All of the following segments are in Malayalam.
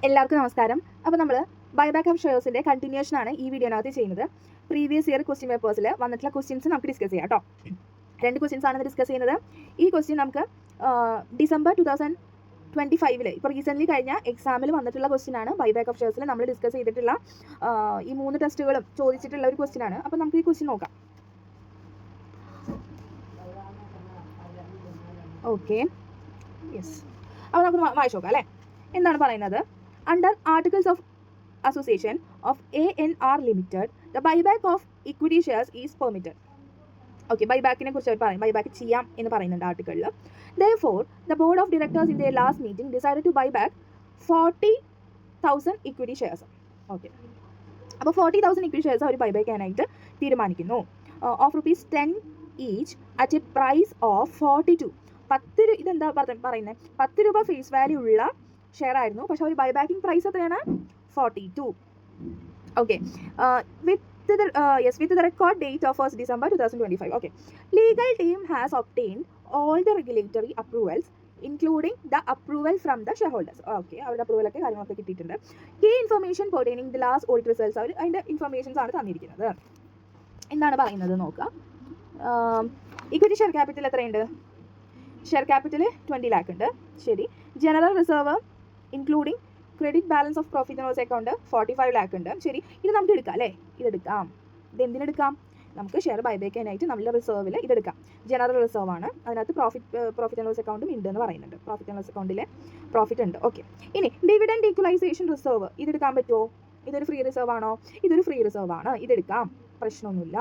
എല്ലാവർക്കും നമസ്കാരം. അപ്പോൾ നമ്മൾ ബൈബാക്ക് ഓഫ് ഷെയർസിൻ്റെ കണ്ടിന്യൂഷനാണ് ഈ വീഡിയോനകത്ത് ചെയ്യുന്നത്. പ്രീവിയസ് ഇയർ ക്വസ്റ്റ്യൻ പേപ്പേഴ്സിൽ വന്നിട്ടുള്ള ക്വസ്റ്റ്യൻസ് നമുക്ക് ഡിസ്കസ് ചെയ്യാം കേട്ടോ. 2 ക്വസ്റ്റ്യൻസ് ആണ് ഡിസ്കസ് ചെയ്യുന്നത്. ഈ ക്വസ്റ്റ്യൻ നമുക്ക് ഡിസംബർ 2025 ഇപ്പോൾ റീസെൻ്റ്ലി കഴിഞ്ഞ എക്സാമിൽ വന്നിട്ടുള്ള ക്വസ്റ്റ്യൻ ആണ്. ബൈബാക്ക് ഓഫ് ഷെയർസിൽ നമ്മൾ ഡിസ്കസ് ചെയ്തിട്ടുള്ള ഈ 3 ടെസ്റ്റുകളും ചോദിച്ചിട്ടുള്ള ഒരു ക്വസ്റ്റ്യൻ ആണ്. അപ്പോൾ നമുക്ക് ഈ ക്വസ്റ്റ്യൻ നോക്കാം. Okay, yes. അപ്പോൾ നമുക്ക് വായിച്ചു നോക്കാം അല്ലേ. എന്താണ് പറയുന്നത്? Under Articles of Association of ANR Limited, the buyback of equity shares is permitted. Okay, ബൈബാക്കിനെ കുറിച്ച് അവർ പറയും. ബൈബാക്ക് ചെയ്യാം എന്ന് പറയുന്നുണ്ട് ആർട്ടിക്കിളിൽ. Therefore, the board of directors in their last meeting decided to buy back 40,000 equity shares. Okay, അപ്പോൾ 40,000 equity shares അവർ ബൈബാക്ക് ചെയ്യാനായിട്ട് തീരുമാനിക്കുന്നു. Of ₹10 each at a price of 42. ഇതെന്താ പറയുന്നത്? 10 രൂപ ഫേസ് വാല്യൂ ഉള്ള ഷെയർ ആയിരുന്നു, പക്ഷേ ഒരു ബൈബാക്കിംഗ് പ്രൈസ് എത്രയാണ്? 42. Okay, with the record date of 1 December 2025. Okay, legal team has obtained all the regulatory approvals including the approval from the share holders. Okay, അവരുടെ അപ്രൂവലൊക്കെ കാര്യങ്ങളൊക്കെ കിട്ടിയിട്ടുണ്ട്. Key information pertaining the last audit results അവർ അതിൻ്റെ ഇൻഫർമേഷൻസ് ആണ് തന്നിരിക്കുന്നത്. എന്താണ് പറയുന്നത് നോക്കാം. ഇക്വിറ്റി ഷെയർ ക്യാപിറ്റൽ എത്രയുണ്ട്? ഷെയർ ക്യാപിറ്റൽ 20 lakh ഉണ്ട്. ശരി. General reserve including credit balance of profit and loss account 45 lakh ഉണ്ട്. ശരി, ഇത് നമുക്ക് എടുക്കാം അല്ലേ? ഇതെടുക്കാം. ഇതെന്തിനെടുക്കാം? നമുക്ക് ഷെയർ ബൈബാക്ക് ചെയ്യാനായിട്ട് നമ്മുടെ റിസർവിൽ ഇതെടുക്കാം. ജനറൽ റിസർവ് ആണ്. അതിനകത്ത് പ്രോഫിറ്റ് ആൻഡ് ലോസ് അക്കൗണ്ടും ഉണ്ടെന്ന് പറയുന്നുണ്ട്. പ്രോഫിറ്റ് ആൻഡ് ലോസ് അക്കൗണ്ടിലെ പ്രോഫിറ്റ് ഉണ്ട്. ഓക്കെ, ഇനി ഡിവിഡൻഡ് ഈക്വലൈസേഷൻ റിസർവ് ഇതെടുക്കാൻ പറ്റുമോ? ഇതൊരു ഫ്രീ റിസർവ് ആണോ? ഇതൊരു ഫ്രീ റിസർവ് ആണ്. ഇതെടുക്കാം, പ്രശ്നമൊന്നുമില്ല.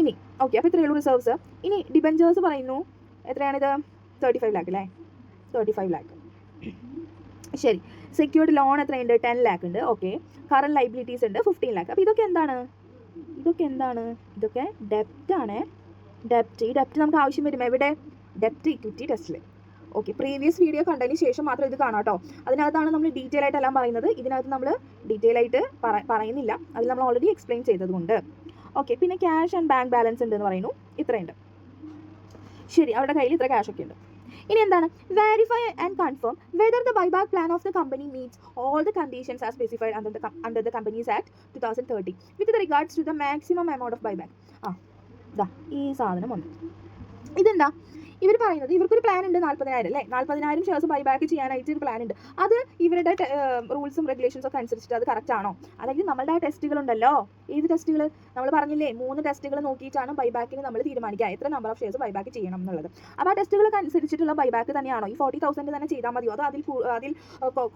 ഇനി ഓക്കെ, അപ്പോൾ ഇത്രയുള്ളൂ റിസർവ്സ്. ഇനി ഡിബഞ്ചേഴ്സ് പറയുന്നു. എത്രയാണിത്? 35 lakh അല്ലേ? 35 lakh. ശരി. സെക്യൂർഡ് ലോൺ എത്രയുണ്ട്? 10 lakh ഉണ്ട്. ഓക്കെ, കറണ്ട് ലൈബിലിറ്റീസ് ഉണ്ട് 15 lakh. അപ്പോൾ ഇതൊക്കെ എന്താണ്? ഇതൊക്കെ ഡെപ്റ്റ് ആണ്. ഡെപ്റ്റ്. ഈ ഡെപ്റ്റ് നമുക്ക് ആവശ്യം വരും എവിടെ? ഡെപ്റ്റ് ഇക്വിറ്റി ടെസ്റ്റിൽ. ഓക്കെ, പ്രീവിയസ് വീഡിയോ കണ്ടതിന് ശേഷം മാത്രം ഇത് കാണാം കേട്ടോ. അതിനകത്താണ് നമ്മൾ ഡീറ്റെയിൽ ആയിട്ട് എല്ലാം പറയുന്നത്. ഇതിനകത്ത് നമ്മൾ ഡീറ്റെയിൽ ആയിട്ട് പറയുന്നില്ല. അതിൽ നമ്മൾ ഓൾറെഡി എക്സ്പ്ലെയിൻ ചെയ്തതുകൊണ്ട്. ഓക്കെ, പിന്നെ ക്യാഷ് ആൻഡ് ബാങ്ക് ബാലൻസ് ഉണ്ട് എന്ന് പറയുന്നു. ഇത്രയുണ്ട്. ശരി, അവരുടെ കയ്യിൽ ഇത്ര ക്യാഷ് ഒക്കെ ഉണ്ട്. ഇനി എന്താണ്? Verify and confirm whether the buyback plan of the company meets all the conditions as specified under the companies act 2013 with regards to the maximum amount of buyback. ഈ സാധനം വന്നു. ഇതെന്താ ഇവർ പറയുന്നത്? ഇവർക്കൊരു പ്ലാൻ ഉണ്ട് 40,000 അല്ലേ? 40,000 ഷെയർസ് ബൈബാക്ക് ചെയ്യാനായിട്ട് ഒരു പ്ലാൻ ഉണ്ട്. അത് ഇവരുടെ റൂൾസും റെഗുലേഷൻസും ഒക്കെ അനുസരിച്ചിട്ട് അത് കറക്റ്റ് ആണോ? അതായത് നമ്മളുടെ ആ ടെസ്റ്റുകളുണ്ടല്ലോ. ഏത് ടെസ്റ്റുകൾ? നമ്മൾ പറഞ്ഞില്ലേ 3 ടെസ്റ്റുകൾ നോക്കിയിട്ടാണ് ബൈബാക്കിന് നമ്മൾ തീരുമാനിക്കുക എത്ര നമ്പർ ഓഫ് ഷെയർസ് ബൈബാക്ക് ചെയ്യണം എന്നുള്ളത്. അപ്പോൾ ആ ടെസ്റ്റുകളൊക്കെ അനുസരിച്ചിട്ടുള്ള ബൈബാക്ക് തന്നെയാണോ? ഈ 40,000 തന്നെ ചെയ്താൽ മതിയോ? അതോ അതിൽ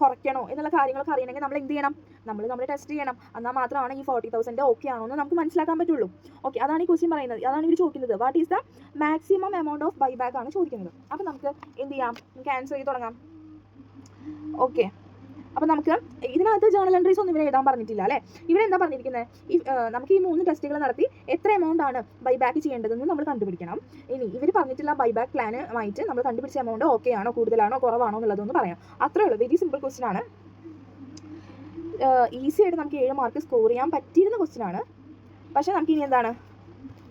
കുറയ്ക്കണോ എന്നുള്ള കാര്യങ്ങളൊക്കെ അറിയണമെങ്കിൽ നമ്മൾ എന്ത് ചെയ്യണം? നമ്മൾ ടെസ്റ്റ് ചെയ്യണം. എന്നാൽ മാത്രമാണ് ഈ 40,000 ഓക്കെ ആണോ എന്ന് നമുക്ക് മനസ്സിലാക്കാൻ പറ്റുള്ളൂ. ഓക്കെ, അതാണ് ഈ ക്വസ്റ്റ്യൻ പറയുന്നത്. അതാണ് ഇവർ ചോദിക്കുന്നത്. What is the maximum amount of buyback ആണ് ചോദിക്കുന്നത്. അപ്പോൾ നമുക്ക് എന്ത് ചെയ്യാം? നമുക്ക് ആൻസർ ചെയ്ത് തുടങ്ങാം. ഓക്കെ, അപ്പോൾ നമുക്ക് ഇതിനകത്ത് ജേർണൽ എൻട്രീസ് ഒന്നും ഇവരെ എഴുതാൻ പറഞ്ഞിട്ടില്ല അല്ലേ? ഇവരെന്താ പറഞ്ഞിരിക്കുന്നത്? നമുക്ക് ഈ 3 ടെസ്റ്റുകൾ നടത്തി എത്ര എമൗണ്ട് ആണ് ബൈബാക്ക് ചെയ്യേണ്ടതെന്ന് നമ്മൾ കണ്ടുപിടിക്കണം. ഇനി ഇവർ പറഞ്ഞിട്ടുള്ള ബൈബാക്ക് പ്ലാനുമായിട്ട് നമ്മൾ കണ്ടുപിടിച്ച എമൗണ്ട് ഓക്കെ ആണോ, കൂടുതലാണോ, കുറവാണോ എന്നുള്ളതൊന്ന് പറയാം. അത്രേ ഉള്ളൂ. വെരി സിമ്പിൾ ക്വസ്റ്റ്യൻ ആണ്. ഈസി ആയിട്ട് നമുക്ക് 7 മാർക്ക് സ്കോർ ചെയ്യാൻ പറ്റിയിരുന്ന ക്വസ്റ്റ്യൻ ആണ്. പക്ഷേ നമുക്ക് ഇനി എന്താണ്?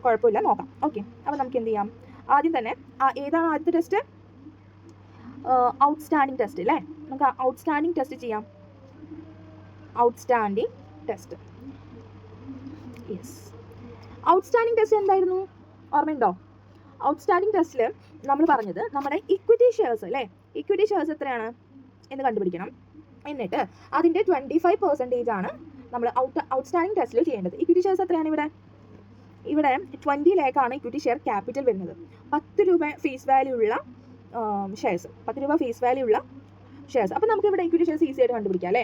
കുഴപ്പമില്ല, നോക്കാം. ഓക്കെ, അപ്പോൾ നമുക്ക് എന്ത് ചെയ്യാം? ആദ്യം തന്നെ ഏതാണ് ആദ്യത്തെ ടെസ്റ്റ്? ഔട്ട്സ്റ്റാൻഡിങ് ടെസ്റ്റ് അല്ലേ? നമുക്ക് ഔട്ട്സ്റ്റാൻഡിങ് ടെസ്റ്റ് ചെയ്യാം. Outstanding test. Yes, outstanding test എന്തായിരുന്നു? ഓർമ്മയുണ്ടോ? ഔട്ട്സ്റ്റാൻഡിങ് ടെസ്റ്റിൽ നമ്മൾ പറഞ്ഞത് നമ്മുടെ ഇക്വിറ്റി ഷെയർസ് അല്ലേ? ഇക്വിറ്റി ഷെയർസ് എത്രയാണ് എന്ന് കണ്ടുപിടിക്കണം. എന്നിട്ട് അതിൻ്റെ 25% ആണ് നമ്മൾ ഔട്ട്സ്റ്റാൻഡിങ് ടെസ്റ്റിൽ ചെയ്യേണ്ടത്. ഇക്വിറ്റി ഷെയർസ് എത്രയാണ് ഇവിടെ 20 lakh ആണ് ഇക്വിറ്റി ഷെയർ ക്യാപിറ്റൽ വരുന്നത്. 10 രൂപ ഫേസ് വാല്യൂ ഉള്ള ഷെയർസ്. 10 രൂപ ഫേസ് വാല്യൂ ഉള്ള ഷെയർസ്. അപ്പോൾ നമുക്ക് ഇവിടെ ഇക്വിറ്റി ഷെയർസ് ഈസി ആയിട്ട് കണ്ടുപിടിക്കാം അല്ലേ?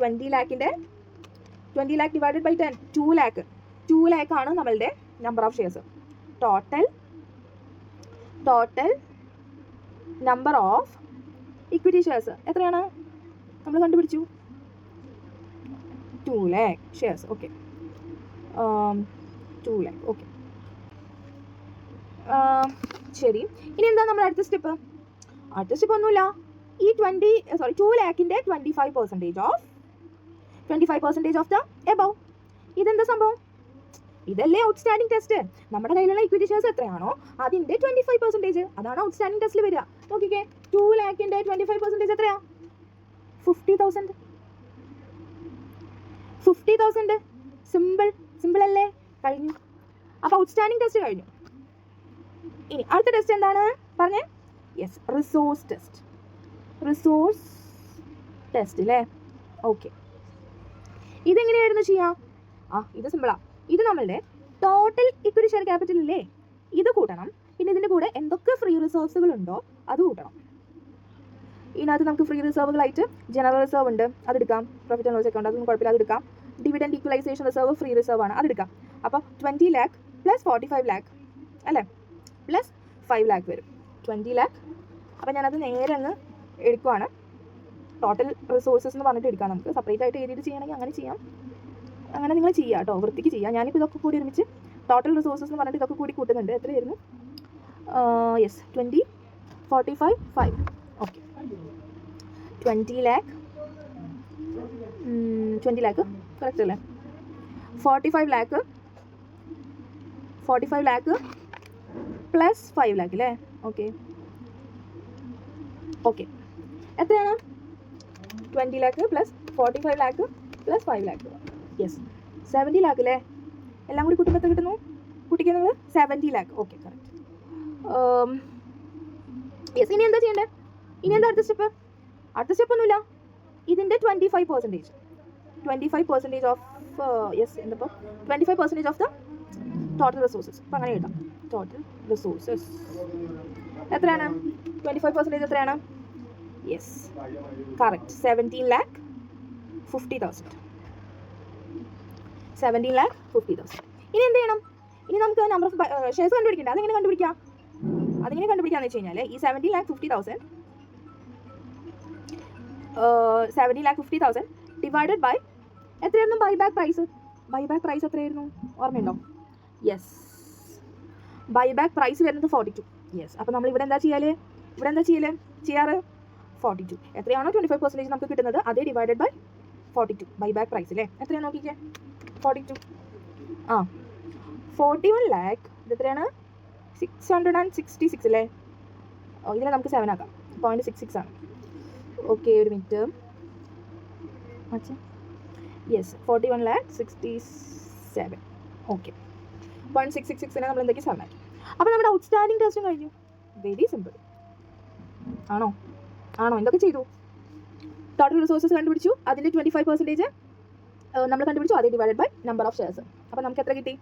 20 lakh ഡിവൈഡഡ് ബൈ 10 2 lakh ആണ് നമ്മളുടെ number of shares. Total number of equity shares എത്രയാണ്? നമ്മൾ കണ്ടുപിടിച്ചു 2 lakh shares. Okay, 2 lakh. Okay, ശരി. ഇനി എന്താ നമ്മുടെ അടുത്ത സ്റ്റെപ്പ്? ഒന്നുമില്ല. ഈ 2 lakhന്റെ 25% ഓഫ് ദ എബവ്. ഇതെന്താ സംഭവം? ഇതല്ലേ ഔട്ട്സ്റ്റാൻഡിങ് ടെസ്റ്റ്. നമ്മുടെ കയ്യിലുള്ള ഇക്വിറ്റി ഷെയർസ് എത്രയാണോ അതിൻ്റെ 25% അതാണ് ഔട്ട്സ്റ്റാൻഡിങ് ടെസ്റ്റിൽ വരിക. നോക്കിക്കേ, 2 lakhന്റെ 25% എത്രയാ? 50,000. 50,000 സിമ്പിൾ അല്ലേ? കഴിഞ്ഞു. അപ്പോൾ ഔട്ട്സ്റ്റാൻഡിങ് ടെസ്റ്റ് കഴിഞ്ഞു. ഇനി അടുത്ത ടെസ്റ്റ് എന്താണ് പറഞ്ഞേ? യെസ്, റിസോഴ്സ് ടെസ്റ്റ് അല്ലേ? ഓക്കെ, ഇതെങ്ങനെയായിരുന്നു ചെയ്യാം? ഇത് സിമ്പിളാണ്. ഇത് നമ്മളുടെ ടോട്ടൽ ഇക്വിറ്റി ഷെയർ ക്യാപിറ്റൽ ഇല്ലേ, ഇത് കൂട്ടണം. പിന്നെ ഇതിൻ്റെ കൂടെ എന്തൊക്കെ ഫ്രീ റിസർവ്സുകളുണ്ടോ അത് കൂട്ടണം. ഇതിനകത്ത് നമുക്ക് ഫ്രീ റിസർവുകളായിട്ട് ജനറൽ റിസർവ് ഉണ്ട്, അതെടുക്കാം. പ്രോഫിറ്റ് ആൻഡ് ലോസ് അക്കൗണ്ട്, അതൊന്നും കുഴപ്പമില്ല, അതെടുക്കാം. Dividend equalisation reserve free reserve ആണ്, അതെടുക്കാം. അപ്പോൾ 20 lakh പ്ലസ് 45 lakh അല്ലേ, പ്ലസ് 5 lakh വരും 20 lakh. അപ്പോൾ ഞാനത് നേരെ അങ്ങ് എടുക്കുവാണ്. ടോട്ടൽ റിസോഴ്സസ് എന്ന് പറഞ്ഞിട്ട് എടുക്കാം. നമുക്ക് സെപ്പറേറ്റ് ആയിട്ട് എഴുതിയിട്ട് ചെയ്യണമെങ്കിൽ അങ്ങനെ ചെയ്യാം. അങ്ങനെ നിങ്ങൾ ചെയ്യുക കേട്ടോ, വൃത്തിക്ക് ചെയ്യാം. ഞാനിപ്പോൾ ഇതൊക്കെ കൂടി ഒരുമിച്ച് ടോട്ടൽ റിസോഴ്സസ് എന്ന് പറഞ്ഞിട്ട് ഇതൊക്കെ കൂടി കൂട്ടുന്നുണ്ട്. എത്രയായിരുന്നു? യെസ്, 20, 45, 5. ഓക്കെ, 20 lakh കറക്റ്റ് അല്ലേ? 45 lakh പ്ലസ് 5 lakh അല്ലേ? ഓക്കെ എത്രയാണ്? 20 lakh plus 45 lakh plus 5 lakh. Yes, 70 lakh അല്ലേ? എല്ലാം കൂടി കൂട്ടുമ്പോൾ എത്ര കിട്ടുന്നു? കൂട്ടിക്കുക നിങ്ങൾ 70 lakh. Okay, correct. യെസ്, ഇനി എന്താ ചെയ്യേണ്ടത്? ഇനി എന്താ അടുത്ത സ്റ്റെപ്പ്? അടുത്ത സ്റ്റെപ്പ് ഒന്നുമില്ല. ഇതിൻ്റെ 25% ഓഫ് യെസ് എന്തപ്പോൾ 25% ഓഫ് ദ ടോട്ടൽ റിസോഴ്സസ്. അപ്പോൾ അങ്ങനെ എഴുതാം. ടോട്ടൽ റിസോഴ്സസ് എത്രയാണ്? 25% എത്രയാണ്? Yes, correct, 17,50,000. 17,50,000. ഇനി എന്ത് ചെയ്യണം? ഇനി നമുക്ക് നമ്പർ ഓഫ് ഷെയർസ് കണ്ടുപിടിക്കണ്ടേ? അതെങ്ങനെ കണ്ടുപിടിക്കാന്ന് വെച്ച് കഴിഞ്ഞാൽ ഈ 70,50,000 ഡിവൈഡഡ് ബൈ എത്രയായിരുന്നു ബൈബാക്ക് പ്രൈസ് എത്രയായിരുന്നു? ഓർമ്മയുണ്ടോ? യെസ്, ബൈബാക്ക് പ്രൈസ് വരുന്നത് 42. യെസ്, അപ്പോൾ നമ്മൾ ഇവിടെ എന്താ ചെയ്യാറ്? 42. എത്രയാണോ 25% നമുക്ക് കിട്ടുന്നത് അതേ ഡിവൈഡഡ് ബൈ 42 ബൈബാക്ക് പ്രൈസ് അല്ലേ? എത്രയാണ് നോക്കിക്കേ? 42. 41 lakh ഇത് എത്രയാണ്? 666 അല്ലേ? ഇതിനെ നമുക്ക് 7 ആക്കാം. 0.66 ആണ്. ഓക്കെ, ഒരു മിനിറ്റ്. യെസ്, 41,67,000. ഓക്കെ, 0.666നെ നമ്മൾ എന്തൊക്കെ 7 ആക്കി. അപ്പോൾ നമ്മുടെ ഔട്ട്സ്റ്റാൻഡിങ് ടെസ്റ്റും കഴിഞ്ഞു. വെരി സിമ്പിൾ ആണോ? എന്തൊക്കെ ചെയ്തു? ടോട്ടൽ റിസോഴ്സസ് കണ്ടുപിടിച്ചു, അതിൻ്റെ 25% നമ്മൾ കണ്ടുപിടിച്ചു, അതേ divided by number of shares. അപ്പോൾ നമുക്ക് എത്ര കിട്ടി?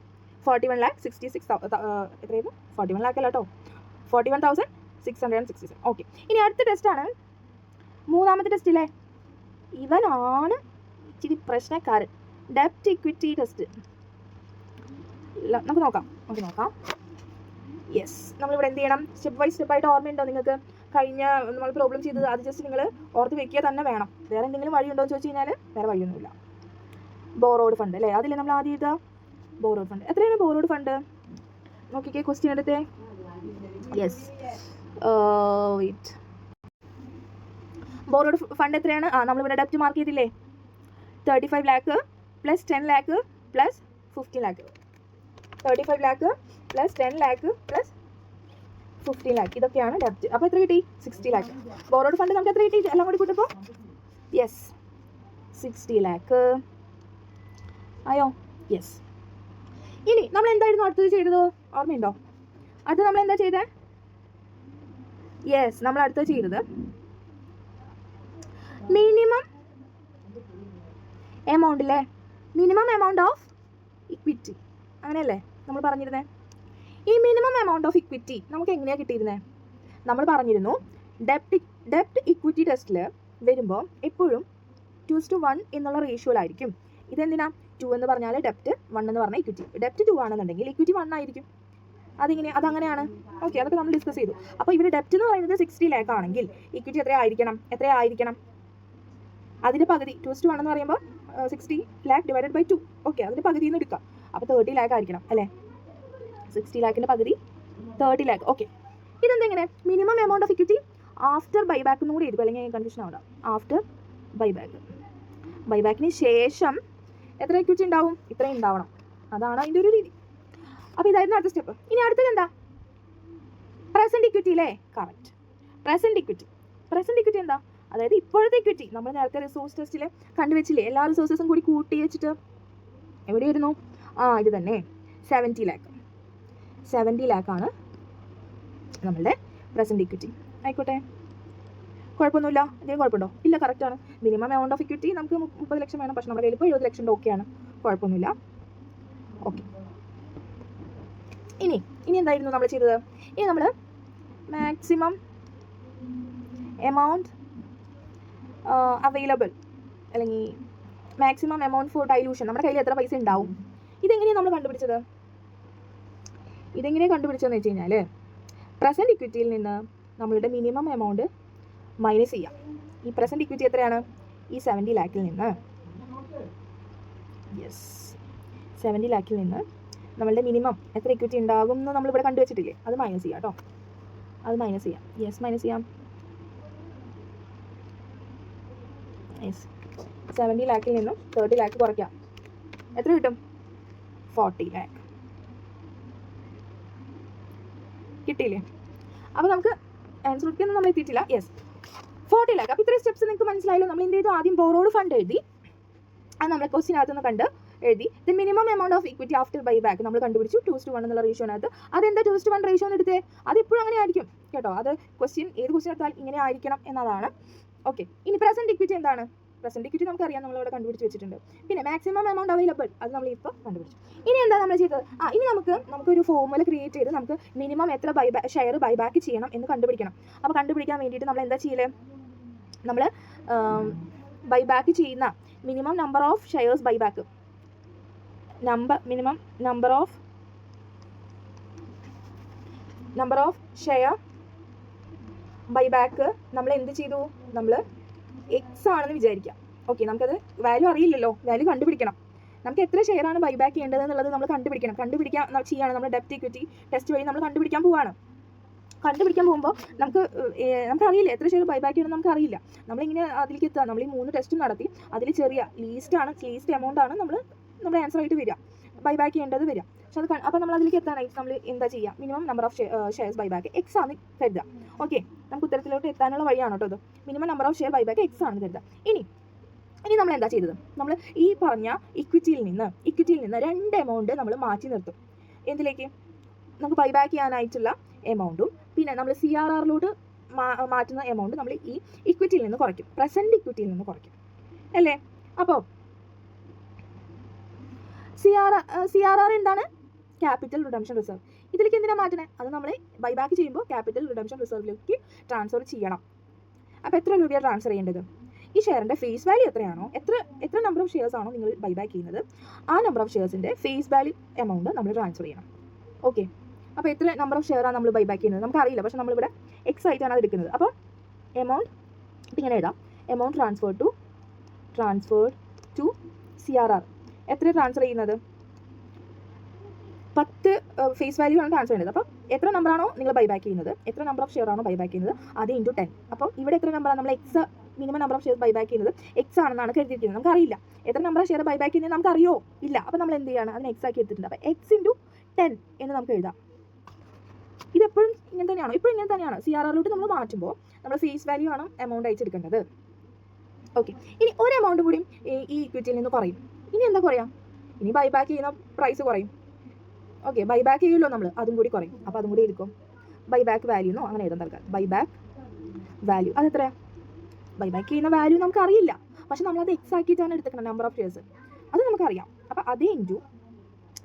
41,66,000. എത്രയായിരുന്നു? 41 lakh അല്ല കേട്ടോ, 41,667. ഓക്കെ, ഇനി അടുത്ത ടെസ്റ്റാണ് മൂന്നാമത്തെ ടെസ്റ്റ് അല്ലേ? ഇവനാണ് ഇച്ചിരി പ്രശ്നക്കാരൻ. ഡെപ്റ്റ് ഇക്വിറ്റി ടെസ്റ്റ്. നമുക്ക് നോക്കാം. യെസ്, നമ്മളിവിടെ എന്ത് ചെയ്യണം? സ്റ്റെപ്പ് ബൈ സ്റ്റെപ്പായിട്ട് ഓർമ്മയുണ്ടോ നിങ്ങൾക്ക്? കഴിഞ്ഞ നമ്മൾ പ്രോബ്ലം ചെയ്തത് അത് ജസ്റ്റ് നിങ്ങൾ ഓർത്ത് വെക്കുക തന്നെ വേണം. വേറെ എന്തെങ്കിലും വഴിയുണ്ടോ എന്ന് ചോദിച്ചു കഴിഞ്ഞാൽ വേറെ വഴിയൊന്നുമില്ല. ബോറോഡ് ഫണ്ട് അല്ലേ? അതിൽ നമ്മൾ ആദ്യം എഴുതുക ബോറോഡ് ഫണ്ട്. എത്രയാണ് ബോറോഡ് ഫണ്ട്? നോക്കിക്കേ, ക്വസ്റ്റ്യൻ എടുത്തേ. Yes, wait. ബോറോഡ് ഫണ്ട് എത്രയാണ്? നമ്മളിവിടെ ഡെപ്റ്റ് മാർക്ക് ചെയ്തില്ലേ? 35 lakh plus 10 lakh plus 15 lakh. 35 lakh plus 10 lakh plus 15 lakh. ഇതൊക്കെയാണ് ഡെപ്റ്റ്. അപ്പോൾ എത്ര കിട്ടി? 60 lakh. ബോറോഡ് ഫണ്ട് നമുക്ക് എത്ര കിട്ടി എല്ലാം കൂടി കൂട്ടുമ്പോൾ? യെസ്, 60 lakh ആയോ? യെസ്. ഇനി നമ്മൾ എന്തായിരുന്നു അടുത്തത് ചെയ്തത്? ഓർമ്മയുണ്ടോ? അടുത്ത് നമ്മൾ എന്താ ചെയ്തത്? യെസ്, നമ്മൾ അടുത്തത് ചെയ്തത് മിനിമം എമൗണ്ട് അല്ലേ? മിനിമം എമൗണ്ട് ഓഫ് ഇക്വിറ്റി, അങ്ങനെയല്ലേ നമ്മൾ പറഞ്ഞിരുന്നത്? ഈ മിനിമം എമൗണ്ട് ഓഫ് ഇക്വിറ്റി നമുക്ക് എങ്ങനെയാണ് കിട്ടിയിരുന്നത്? നമ്മൾ പറഞ്ഞിരുന്നു ഡെപ്റ്റ് ഇക്വിറ്റി ടെസ്റ്റിൽ വരുമ്പോൾ എപ്പോഴും 2:1 എന്നുള്ള റേഷ്യോയിലായിരിക്കും. ഇതെന്തിനാ? 2 എന്ന് പറഞ്ഞാൽ ഡെപ്റ്റ്, 1 എന്ന് പറഞ്ഞാൽ ഇക്വിറ്റി. ഡെപ്റ്റ് 2 ആണെന്നുണ്ടെങ്കിൽ ഇക്വിറ്റി 1 ആയിരിക്കും. അതങ്ങനെയാണ്. ഓക്കെ, അതൊക്കെ നമ്മൾ ഡിസ്കസ് ചെയ്തു. അപ്പോൾ ഇവിടെ ഡെപ്റ്റ് എന്ന് പറയുന്നത് 60 lakh ആണെങ്കിൽ ഇക്വിറ്റി എത്രയായിരിക്കണം? അതിൻ്റെ പകുതി 2:1 എന്ന് പറയുമ്പോൾ 60 lakh ഡിവൈഡഡ് ബൈ 2. ഓക്കെ, അതിൻ്റെ പകുതി എന്ന് എടുക്കാം. അപ്പോൾ 30 lakh ആയിരിക്കണം അല്ലേ? 60 lakhൻ്റെ പകുതി 30 lakh. ഓക്കെ, ഇതെന്തെങ്ങനെ? Minimum amount of equity after buyback എന്നും കൂടി എടുക്കും, അല്ലെങ്കിൽ കൺഫ്യൂഷൻ ആവണ്ട. ആഫ്റ്റർ ബൈബാക്കിന് ശേഷം എത്ര ഇക്വിറ്റി ഉണ്ടാവും? ഇത്രയും ഉണ്ടാവണം. അതാണ് അതിൻ്റെ ഒരു രീതി. അപ്പോൾ ഇതായിരുന്നു അടുത്ത സ്റ്റെപ്പ്. ഇനി അടുത്തത് എന്താ? പ്രസൻറ്റ് ഇക്വിറ്റി അല്ലേ? കറക്റ്റ്. പ്രസൻറ്റ് ഇക്വിറ്റി എന്താ? അതായത് ഇപ്പോഴത്തെ ഇക്വിറ്റി നമ്മൾ നേരത്തെ റിസോഴ്സ് ടെസ്റ്റിൽ കണ്ടുവച്ചില്ലേ, എല്ലാ റിസോഴ്സസും കൂടി കൂട്ടി വെച്ചിട്ട് എവിടെയായിരുന്നു, ഇത് തന്നെ 70 lakh. 70 lakh ആണ് നമ്മളുടെ പ്രസൻറ്റ് ഇക്വിറ്റി. ആയിക്കോട്ടെ, കുഴപ്പമൊന്നുമില്ല. എന്തെങ്കിലും കുഴപ്പമുണ്ടോ? ഇല്ല, കറക്റ്റാണ്. മിനിമം എമൗണ്ട് ഓഫ് ഇക്വിറ്റി നമുക്ക് 30 ലക്ഷം വേണം, പക്ഷേ നമ്മുടെ കയ്യിൽ ഇപ്പോൾ 70 ലക്ഷം ഓക്കെയാണ്, കുഴപ്പമൊന്നുമില്ല. ഓക്കെ, ഇനി എന്തായിരുന്നു നമ്മൾ ചെയ്തത്? ഇനി നമ്മൾ മാക്സിമം എമൗണ്ട് അവൈലബിൾ അല്ലെങ്കിൽ മാക്സിമം എമൗണ്ട് ഫോർ ഡൈലൂഷൻ, നമ്മുടെ കയ്യിൽ എത്ര പൈസ ഉണ്ടാവും, ഇതെങ്ങനെയാണ് നമ്മൾ കണ്ടുപിടിച്ചത്? കണ്ടുപിടിച്ചതെന്ന് വെച്ച് കഴിഞ്ഞാൽ പ്രസൻറ്റ് ഇക്വിറ്റിയിൽ നിന്ന് നമ്മളുടെ മിനിമം എമൗണ്ട് മൈനസ് ചെയ്യാം. ഈ പ്രസൻറ്റ് ഇക്വിറ്റി എത്രയാണ്? ഈ 70 lakhൽ നിന്ന് 70 lakhൽ നിന്ന് നമ്മളുടെ മിനിമം എത്ര ഇക്വിറ്റി ഉണ്ടാകും എന്ന് നമ്മളിവിടെ കണ്ടുവച്ചിട്ടില്ലേ, അത് മൈനസ് ചെയ്യാം കേട്ടോ. അത് മൈനസ് ചെയ്യാം. മൈനസ് ചെയ്യാം. 70 lakhൽ നിന്നും 30 lakh കുറയ്ക്കാം. എത്ര കിട്ടും? 40 lakh കിട്ടിയില്ലേ? അപ്പോൾ നമുക്ക് ആൻസർ ഒന്നും നമ്മൾ എത്തിയിട്ടില്ല. 40 lakh. അപ്പോൾ ഇത്രയും സ്റ്റെപ്സ് നിങ്ങൾക്ക് മനസ്സിലായല്ലോ. നമ്മൾ എന്ത് ചെയ്തു? ആദ്യം ബോറോഡ് ഫണ്ട് എഴുതി, അത് നമ്മൾ ക്വസ്റ്റിനകത്തുനിന്ന് കണ്ട് എഴുതി. The minimum amount of equity after buy back നമ്മൾ കണ്ടുപിടിച്ചു 2:1 എന്നുള്ള റേഷ്യോനകത്ത്. അതെന്താ 2:1 റേഷ്യോ എന്ന് എടുത്തേ? അതിപ്പോഴും അങ്ങനെ ആയിരിക്കും കേട്ടോ. അത് ഏത് ക്വസ്റ്റ്യൻ എടുത്താൽ ഇങ്ങനെ ആയിരിക്കണം എന്നതാണ്. ഓക്കെ, ഇനി പ്രസൻറ്റ് ഇക്വിറ്റി എന്താണ്? പ്രസൻറ്റ് ഇക്വിറ്റി നമുക്കറിയാം, നമ്മളിവിടെ കണ്ടുപിടിച്ച് വെച്ചിട്ടുണ്ട്. പിന്നെ മാക്സിമം എമൗണ്ട് അവൈലബിൾ, അത് നമ്മളിപ്പോൾ കണ്ടുപിടിച്ചു. ഇനി എന്താ നമ്മൾ ചെയ്തത്? ഇനി നമുക്കൊരു ഫോർമുല ക്രിയേറ്റ് ചെയ്ത് നമുക്ക് മിനിമം എത്ര ഷെയർ ബൈബാക്ക് ചെയ്യണം എന്ന് കണ്ടുപിടിക്കണം. അപ്പോൾ കണ്ടുപിടിക്കാൻ വേണ്ടിയിട്ട് നമ്മൾ എന്താ ചെയ്യല്? നമ്മൾ ബൈബാക്ക് ചെയ്യുന്ന minimum number of shares buyback, minimum number of share buyback നമ്മൾ എന്ത് ചെയ്തു? നമ്മൾ എക്സ് ആണെന്ന് വിചാരിക്കാം. ഓക്കെ, നമുക്കത് വാല്യൂ അറിയില്ലല്ലോ, വാല്യൂ കണ്ടുപിടിക്കണം. നമുക്ക് എത്ര ഷെയർ ആണ് ബൈബാക്ക് ചെയ്യേണ്ടത് എന്നുള്ളത് നമ്മൾ ചെയ്യാണ് നമ്മൾ ഡെപ്റ്റ് ഇക്വിറ്റി ടെസ്റ്റ് വഴി നമ്മൾ കണ്ടുപിടിക്കാൻ പോകുമ്പോൾ നമുക്കറിയില്ല എത്ര ഷെയർ ബൈബാക്ക് ചെയ്യണമെന്ന് നമുക്കറിയില്ല. നമ്മളിങ്ങനെ അതിലേക്ക് എത്തുക, നമ്മൾ ഈ 3 ടെസ്റ്റും നടത്തി, അതിൽ ചെറിയ ലീസ്റ്റ് എമൗണ്ട് ആണ് നമ്മുടെ ആൻസർ ആയിട്ട് വരിക, ബൈബാക്ക് ചെയ്യേണ്ടത് വരിക. പക്ഷെ അപ്പോൾ നമ്മൾ അതിലേക്ക് എത്താനായിട്ട് നമ്മൾ എന്താ ചെയ്യുക? Minimum number of shares buyback X ആണ് കരുതുക. ഓക്കെ, നമുക്ക് ഉത്തരത്തിലോട്ട് എത്താനുള്ള വഴിയാണ് കേട്ടോ ഇത്. Minimum number of share buyback X ആണെന്ന് കരുതുക. ഇനി നമ്മൾ എന്താ ചെയ്തത്? നമ്മൾ ഈ പറഞ്ഞ ഇക്വിറ്റിയിൽ നിന്ന് 2 എമൗണ്ട് നമ്മൾ മാറ്റി നിർത്തും. എന്തിലേക്ക്? നമുക്ക് ബൈബാക്ക് ചെയ്യാനായിട്ടുള്ള എമൗണ്ടും പിന്നെ നമ്മൾ CRRലോട്ട് മാറ്റുന്ന എമൗണ്ട് നമ്മൾ ഈ ഇക്വിറ്റിയിൽ നിന്ന് കുറയ്ക്കും, പ്രസൻറ്റ് ഇക്വിറ്റിയിൽ നിന്ന് കുറയ്ക്കും അല്ലേ? അപ്പോൾ CRR എന്താണ്? Capital redemption reserve. ഇതിലേക്ക് എന്തിനാണ് മാറ്റണേ? അത് നമ്മൾ ബൈബാക്ക് ചെയ്യുമ്പോൾ ക്യാപിറ്റൽ റിഡംഷൻ റിസർവിലേക്ക് ട്രാൻസ്ഫർ ചെയ്യണം. അപ്പോൾ എത്ര രൂപയാണ് ട്രാൻസ്ഫർ ചെയ്യേണ്ടത്? ഈ ഷെയറിൻ്റെ ഫേസ് വാല്യൂ എത്രയാണോ, എത്ര നമ്പർ ഓഫ് ഷെയർസ് ആണോ നിങ്ങൾ ബൈബാക്ക് ചെയ്യുന്നത്, ആ നമ്പർ ഓഫ് ഷെയർസിൻ്റെ ഫേസ് വാല്യൂ എമൗണ്ട് നമ്മൾ ട്രാൻസ്ഫർ ചെയ്യണം. ഓക്കെ, അപ്പോൾ എത്ര നമ്പർ ഓഫ് ഷെയറാണ് നമ്മൾ ബൈബാക്ക് ചെയ്യുന്നത് നമുക്കറിയില്ല, പക്ഷേ നമ്മളിവിടെ എക്സ് ആയിട്ടാണ് അത് എടുക്കുന്നത്. അപ്പോൾ എമൗണ്ട് ഇങ്ങനെ എഴുതാം, എമൗണ്ട് ട്രാൻസ്ഫേർഡ് ടു CRR. എത്ര ട്രാൻസ്ഫർ ചെയ്യുന്നത്? 10 ഫേസ് വാല്യൂ ആണ് ട്രാൻസ്ഫർ ചെയ്യുന്നത്. അപ്പോൾ എത്ര നമ്പറാണോ നിങ്ങൾ ബൈബാക്ക് ചെയ്യുന്നത്, എത്ര നമ്പർ ഓഫ് ഷെയർ ആണോ ബൈബാക്ക് ചെയ്യുന്നത്, അത് ഇൻറ്റു 10. അപ്പോൾ ഇവിടെ എത്ര നമ്പറാണ് നമ്മൾ X minimum number of share buyback ചെയ്യുന്നത് എക്സ് ആണെന്നാണ് കരുതിയിരിക്കുന്നത്. നമുക്കറിയില്ല എത്ര നമ്പർ ഷെയർ ബൈബാക്ക് ചെയ്യുന്നത്, നമുക്കറിയോ ഇല്ല. അപ്പോൾ നമ്മൾ എന്ത് ചെയ്യാണ്? അതിന് എക്സ് ആക്കി എടുത്തിട്ടുണ്ട്. അപ്പോൾ എക്സ് ഇൻറ്റു 10 എന്ന് നമുക്ക് എഴുതാം. ഇതെപ്പോഴും ഇങ്ങനെ തന്നെയാണോ? ഇപ്പോഴും ഇങ്ങനെ തന്നെയാണ്. CRRലോട്ട് നമ്മൾ മാറ്റുമ്പോൾ നമ്മൾ ഫേസ് വാല്യൂ ആണ് എമൗണ്ട് അയച്ചെടുക്കേണ്ടത്. ഓക്കെ, ഇനി ഒരു എമൗണ്ട് കൂടിയും ഈ ഇക്വിറ്റിയിൽ നിന്ന് കുറയും. ഇനി എന്താ കുറയാം? ഇനി ബൈബാക്ക് ചെയ്യുന്ന പ്രൈസ് കുറയും. ഓക്കെ, ബൈബാക്ക് ചെയ്യുമല്ലോ നമ്മൾ, അതും കൂടി കുറയും. അപ്പോൾ അതും കൂടി എടുക്കും. ബൈബാക്ക് വാല്യൂ എന്നോ അങ്ങനെ എഴുതാൻ തൽക്കാലം. ബൈബാക്ക് വാല്യൂ അതെത്രയാണ്? ബൈബാക്ക് ചെയ്യുന്ന വാല്യൂ നമുക്കറിയില്ല, പക്ഷെ നമ്മളത് എക്സ് ആക്കിയിട്ടാണ് എടുത്തേക്കുന്നത് നമ്പർ ഓഫ് ഷെയർസ്, അത് നമുക്കറിയാം. അപ്പോൾ അതേ ഇൻറ്റു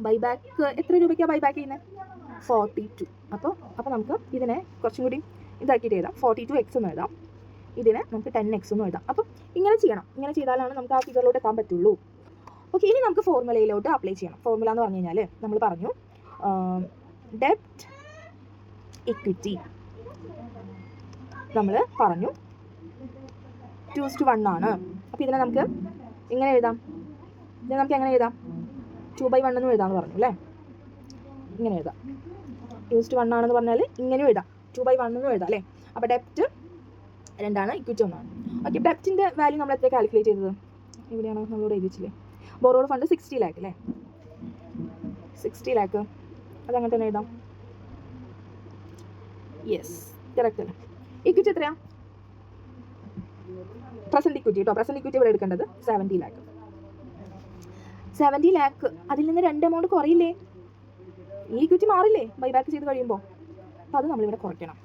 ബൈബാക്ക് എത്ര രൂപയ്ക്കാണ് ബൈബാക്ക് ചെയ്യുന്നത്? 42. അപ്പോൾ നമുക്ക് ഇതിനെ കുറച്ചും കൂടി ഇതാക്കിയിട്ട് എഴുതാം. 42x എന്ന് എഴുതാം. ഇതിനെ നമുക്ക് 10x എന്നും എഴുതാം. അപ്പം ഇങ്ങനെ ചെയ്യണം. ഇങ്ങനെ ചെയ്താലാണ് നമുക്ക് ആ ഫിഗറിലോട്ട് എത്താൻ പറ്റുള്ളൂ. ഓക്കെ, ഇനി നമുക്ക് ഫോർമുലയിലോട്ട് അപ്ലൈ ചെയ്യണം. ഫോർമുല എന്ന് പറഞ്ഞു കഴിഞ്ഞാൽ നമ്മൾ പറഞ്ഞു ഡെപ്റ്റ് ഇക്വിറ്റി നമ്മൾ പറഞ്ഞു 2:1 ആണ്. അപ്പോൾ ഇതിനെ നമുക്ക് ഇങ്ങനെ എഴുതാം. ഇതിനെ നമുക്ക് എങ്ങനെ എഴുതാം? 2/1 എന്ന് എഴുതാമെന്ന് പറഞ്ഞു അല്ലേ? ഇങ്ങനെ എഴുതാം. 2:1 ആണെന്ന് പറഞ്ഞാൽ ഇങ്ങനെയും എഴുതാം, 2/1 എന്നും എഴുതാം അല്ലേ? അപ്പോൾ ഡെപ്റ്റ് 2 ആണ്, ഇക്വിറ്റി 1 ആണ്. ഓക്കെ, ഡെപ്റ്റിൻ്റെ വാല്യൂ നമ്മൾ എത്ര കാൽക്കുലേറ്റ് ചെയ്തത്? എവിടെയാണോ നമ്മളോട് എഴുതിച്ചില്ലേ? ബോറോഡ് ഫണ്ട് 60 lakh അല്ലേ? 60 lakh അതങ്ങനെ തന്നെ എഴുതാം. യെസ്, കറക്റ്റ് അല്ലേ? ഇക്വിറ്റി എത്രയാണ്? പ്രസൻറ്റ് ഇക്വിറ്റി കേട്ടോ. പ്രസൻറ്റ് ഇക്വിറ്റി ഇവിടെ എടുക്കേണ്ടത് 70 ലാക്ക്. 70 ലാക്ക് അതിൽ നിന്ന് 2 എമൗണ്ട് കുറയില്ലേ? ഈ ഇക്വിറ്റി മാറില്ലേ ബൈബാക്ക് ചെയ്ത് കഴിയുമ്പോൾ? അപ്പോൾ അത് നമ്മളിവിടെ കുറയ്ക്കണം.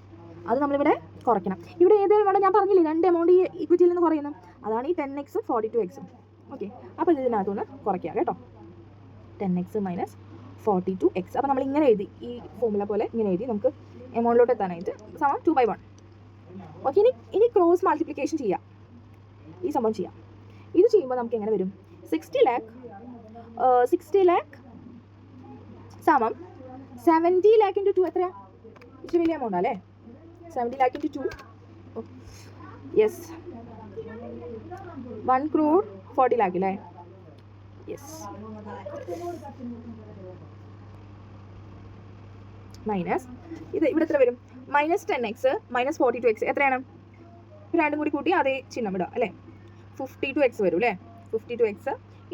ഇവിടെ ഏത് എമൗണ്ട് ഞാൻ പറഞ്ഞില്ലേ, 2 എമൗണ്ട് ഈ ഇക്വിറ്റിയിൽ നിന്ന് കുറയുന്നു. അതാണ് ഈ 10x 42x. ഓക്കെ, അപ്പോൾ ഇതിനകത്തുനിന്ന് കുറയ്ക്കുക കേട്ടോ. 10x minus 42x. അപ്പോൾ നമ്മൾ ഇങ്ങനെ എഴുതി, ഈ ഫോമുല പോലെ ഇങ്ങനെ എഴുതി നമുക്ക് എമൗണ്ടിലോട്ട് എത്താനായിട്ട് സമം 2/1. ഓക്കെ, ഇനി ക്രോസ് മൾട്ടിപ്ലിക്കേഷൻ ചെയ്യാം. ഈ സംഭവം ചെയ്യാം. ഇത് ചെയ്യുമ്പോൾ നമുക്ക് എങ്ങനെ വരും? 60 ലാക്ക് സമം 70 ലാക്ക് ഇൻറ്റു 2 എത്രയാണ്? ഇച്ചിരി വലിയ എമൗണ്ട് അല്ലേ? 70 lakh into 2, yes 1 crore 40 lakh അല്ലേ? യെസ്. മൈനസ് ഇത് ഇവിടെ എത്ര വരും? മൈനസ് 10x മൈനസ് 42x എത്രയാണ്? രണ്ടും കൂടി കൂട്ടി അതേ ചിഹ്നം ഇടുക അല്ലേ? 52x വരും അല്ലേ? 52x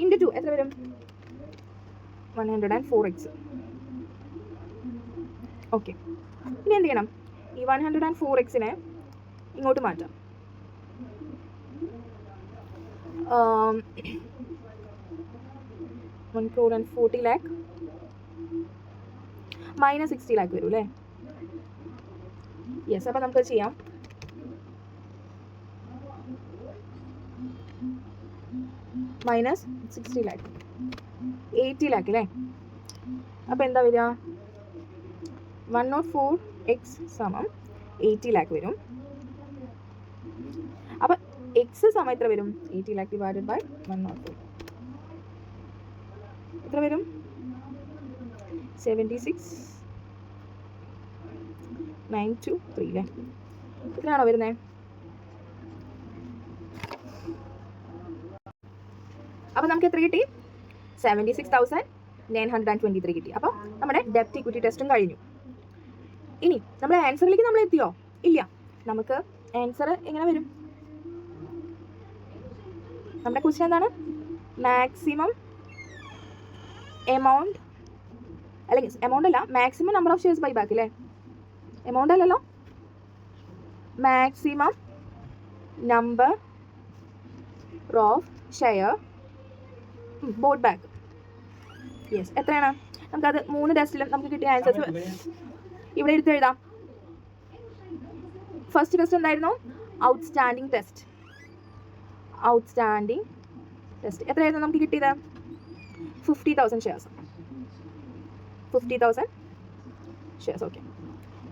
ഇൻറ്റു 2 എത്ര വരും? 104x. ഓക്കെ, ഇനി എന്ത് ചെയ്യണം? ഈ 104xനെ ഇങ്ങോട്ട് മാറ്റാം. 140 ലാക്ക് മൈനസ് 60 ലാക്ക് വരും അല്ലേ? യെസ്. അപ്പോൾ നമുക്കത് ചെയ്യാം. മൈനസ് 60 ലാക്ക് 80 ലാക്ക് അല്ലേ? അപ്പോൾ എന്താ വരിക? 104x സമം 80 ലാക്ക് വരും. അപ്പോൾ എക്സ് സമയം എത്ര വരും? 80 ലാക്ക് ഡിവൈഡഡ് ബൈ 104 എത്ര വരും? 76,923 അല്ലേ? ഇത്രയാണോ വരുന്നത്? അപ്പോൾ നമുക്ക് എത്ര കിട്ടി? 76,923 കിട്ടി. അപ്പോൾ നമ്മുടെ ഡെപ്റ്റ് ഇക്വിറ്റി ടെസ്റ്റും കഴിഞ്ഞു. ഇനി നമ്മുടെ ആൻസറിലേക്ക് നമ്മൾ എത്തിയോ? ഇല്ല. നമുക്ക് ആൻസർ എങ്ങനെ വരും? നമ്മുടെ ക്വസ്റ്റ്യൻ എന്താണ്? മാക്സിമം എമൗണ്ട്, അല്ലെങ്കിൽ എമൗണ്ട് അല്ല, maximum number of shares buyback അല്ലേ? എമൗണ്ട് അല്ലല്ലോ, maximum number of share boat back. Yes. എത്രയാണ്? നമുക്കത് 3 ടെസ്റ്റിലും നമുക്ക് കിട്ടിയ ആൻസേഴ്സ് ഇവിടെ എടുത്ത് എഴുതാം. ഫസ്റ്റ് ടെസ്റ്റ് എന്തായിരുന്നു? Outstanding test. എത്രയായിരുന്നു നമുക്ക് കിട്ടിയത്? 50,000 ഷെയർസ്. 50,000 ഷെയർസ്. ഓക്കെ.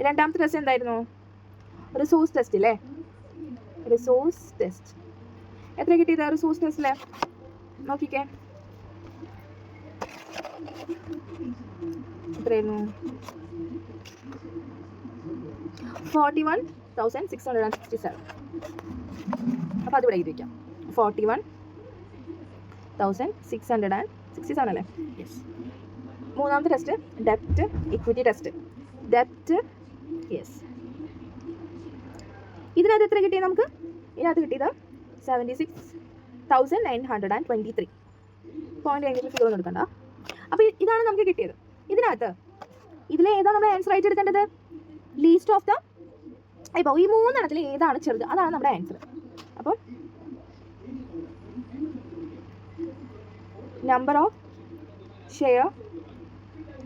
രണ്ടാമത്തെ ടെസ്റ്റ് എന്തായിരുന്നു? റിസോഴ്സ് ടെസ്റ്റ് അല്ലേ? റിസോഴ്സ് ടെസ്റ്റ് എത്ര കിട്ടിയത്? റിസോഴ്സ് ടെസ്റ്റിൽ നോക്കിക്കേ, എത്രയായിരുന്നു? 41,667. അപ്പോൾ അതിവിടെ എഴുതി വയ്ക്കാം. 41,667 അല്ലേ? യെസ്. മൂന്നാമത്തെ ടെസ്റ്റ് ഡെപ്റ്റ് ഇക്വിറ്റി ടെസ്റ്റ്. യെസ്. ഇതിനകത്ത് എത്ര കിട്ടി നമുക്ക്? ഇതിനകത്ത് കിട്ടിയത് 76,923. പോയിന്റ് കഴിഞ്ഞിട്ട് ഫിഗർ ഒന്നും എടുക്കണ്ട. അപ്പോൾ ഇതാണ് നമുക്ക് കിട്ടിയത്. ഇതിലേതാണ് നമ്മുടെ ആൻസർ ആയിട്ട് എടുക്കേണ്ടത്? ലീസ്റ്റ് ഓഫ് ദ ഇപ്പോൾ ഈ 3 എണ്ണത്തിൽ ഏതാണ് ചെറുത്? അതാണ് നമ്മുടെ ആൻസർ. അപ്പോൾ നമ്പർ ഓഫ് ഷെയർ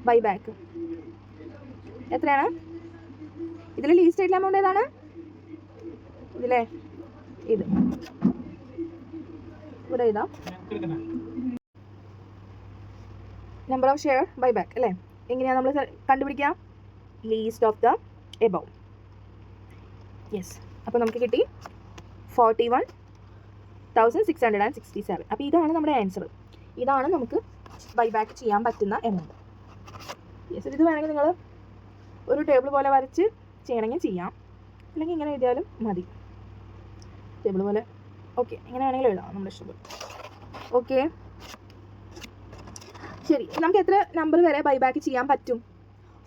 ബൈബാക്ക് എത്രയാണ്? ഇതിൽ ലീസ്റ്റ് ആയിട്ടുള്ള എമൗണ്ട് ഏതാണ്? ഇതിലെ ഇത് ഇവിടെ എഴുതാം. നമ്പർ ഓഫ് ഷെയർ ബൈബാക്ക് അല്ലേ? എങ്ങനെയാണ് നമ്മൾ കണ്ടുപിടിക്കുക? Least of the above. Yes. അപ്പോൾ നമുക്ക് കിട്ടി 41,667. അപ്പോൾ ഇതാണ് നമ്മുടെ ആൻസർ. ഇതാണ് നമുക്ക് ബൈബാക്ക് ചെയ്യാൻ പറ്റുന്ന എമൗണ്ട്. യെസ്. ഇത് വേണമെങ്കിൽ നിങ്ങൾ ഒരു ടേബിൾ പോലെ വരച്ച് ചെയ്യണമെങ്കിൽ ചെയ്യാം, അല്ലെങ്കിൽ ഇങ്ങനെ എഴുതിയാലും മതി. ടേബിൾ പോലെ ഓക്കെ, എങ്ങനെ വേണമെങ്കിലും എഴുതാം, നമ്മുടെ ഇഷ്ടം പോലെ. ഓക്കെ, ശരി. നമുക്ക് എത്ര നമ്പർ വരെ ബൈബാക്ക് ചെയ്യാൻ പറ്റും?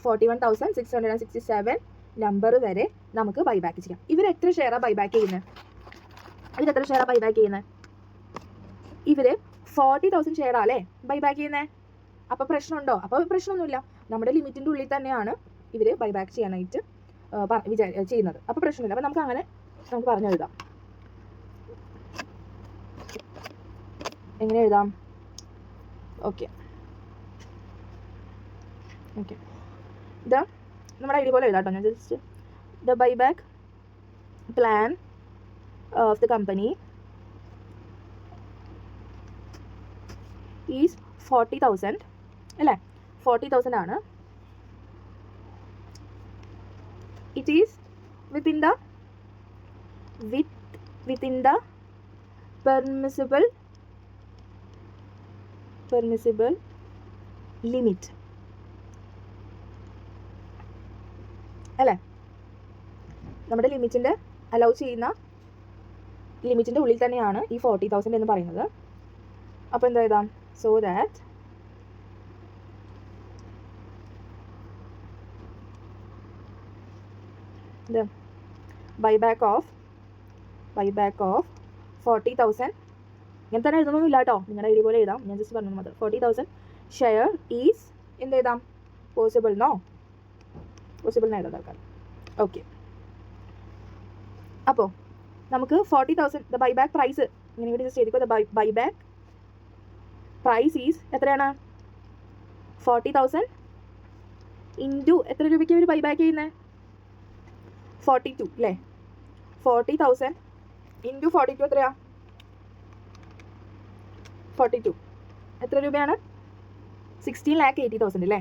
41,667 നമ്പർ വരെ നമുക്ക് ബൈബാക്ക് ചെയ്യാം. ഇവർ എത്ര ഷെയറാണ് ബൈബാക്ക് ചെയ്യുന്നത്? ഇവർ 40,000 ഷെയർ അല്ലേ ബൈബാക്ക് ചെയ്യുന്നത്. അപ്പോൾ പ്രശ്നമുണ്ടോ? അപ്പോൾ പ്രശ്നമൊന്നുമില്ല. നമ്മുടെ ലിമിറ്റിൻ്റെ ഉള്ളിൽ തന്നെയാണ് ഇവർ ബൈബാക്ക് ചെയ്യാനായിട്ട് ചെയ്യുന്നത്. അപ്പോൾ പ്രശ്നമില്ല. അപ്പോൾ നമുക്ക് പറഞ്ഞു എഴുതാം. എങ്ങനെ എഴുതാം? ഓക്കെ ഓക്കെ ഇത് നമ്മുടെ ഐഡിയ പോലെ എഴുതാം കേട്ടോ. ഞാൻ just the buyback plan of the company is 40,000 അല്ലേ? 40,000 ആണ്. It is within the permissible limit അല്ലേ? നമ്മുടെ ലിമിറ്റിൻ്റെ അലൗ ചെയ്യുന്ന ലിമിറ്റിൻ്റെ ഉള്ളിൽ തന്നെയാണ് ഈ 40,000 എന്ന് പറയുന്നത്. അപ്പോൾ എന്താ എഴുതാം? So that the buyback of 40,000 ഇങ്ങനെ തന്നെ എഴുതുന്നൊന്നുമില്ല കേട്ടോ, നിങ്ങളുടെ ഐഡിയ പോലെ എഴുതാം. ഞാൻ ജസ്റ്റ് പറഞ്ഞു മാത്രം. 40,000 ഷെയർ ഈസ് എന്ത് എഴുതാം? പോസിബിൾ നോ എഴുതാം ആൾക്കാർ. ഓക്കെ, അപ്പോൾ നമുക്ക് 40,000 ദ ബൈബാക്ക് പ്രൈസ് ഇങ്ങനെ കൂടി ജസ്റ്റ് എഴുതിക്കോ. ദ ബൈബാക്ക് പ്രൈസ് ഈസ് എത്രയാണ്? 40,000 ഇൻറ്റു എത്ര രൂപയ്ക്ക് ഇവർ ബൈബാക്ക് ചെയ്യുന്നത്? 42 അല്ലേ? 40,000 ഇൻറ്റു 42 എത്രയാ? 42 എത്ര രൂപയാണ്? 16,80,000 അല്ലേ?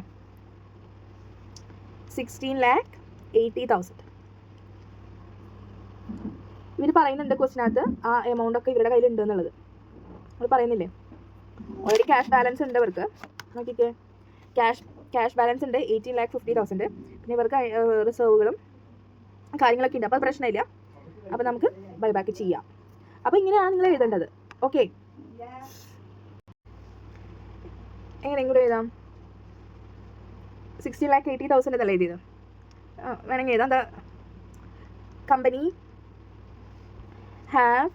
16,80,000 ഇവർ പറയുന്നുണ്ട് ക്വസ്റ്റിനകത്ത് ആ എമൗണ്ട് ഒക്കെ ഇവരുടെ കയ്യിൽ ഉണ്ട് എന്നുള്ളത്. അവർ പറയുന്നില്ലേ? ഓൾറെഡി ക്യാഷ് ബാലൻസ് ഉണ്ട് ഇവർക്ക്. നോക്കിക്കേ, ക്യാഷ് ബാലൻസ് ഉണ്ട് 18,50,000. പിന്നെ ഇവർക്ക് റിസർവുകളും കാര്യങ്ങളൊക്കെ ഉണ്ട്. അപ്പോൾ അത് പ്രശ്നമില്ല. അപ്പോൾ നമുക്ക് ബൈബാക്ക് ചെയ്യാം. അപ്പോൾ ഇങ്ങനെയാണ് നിങ്ങൾ എഴുതേണ്ടത്. ഓക്കെ, എങ്ങനെയും കൂടെ എഴുതാം? 16,80,000 എന്നല്ല എഴുതിയത്. വേണമെങ്കിൽ എഴുതാം. The company have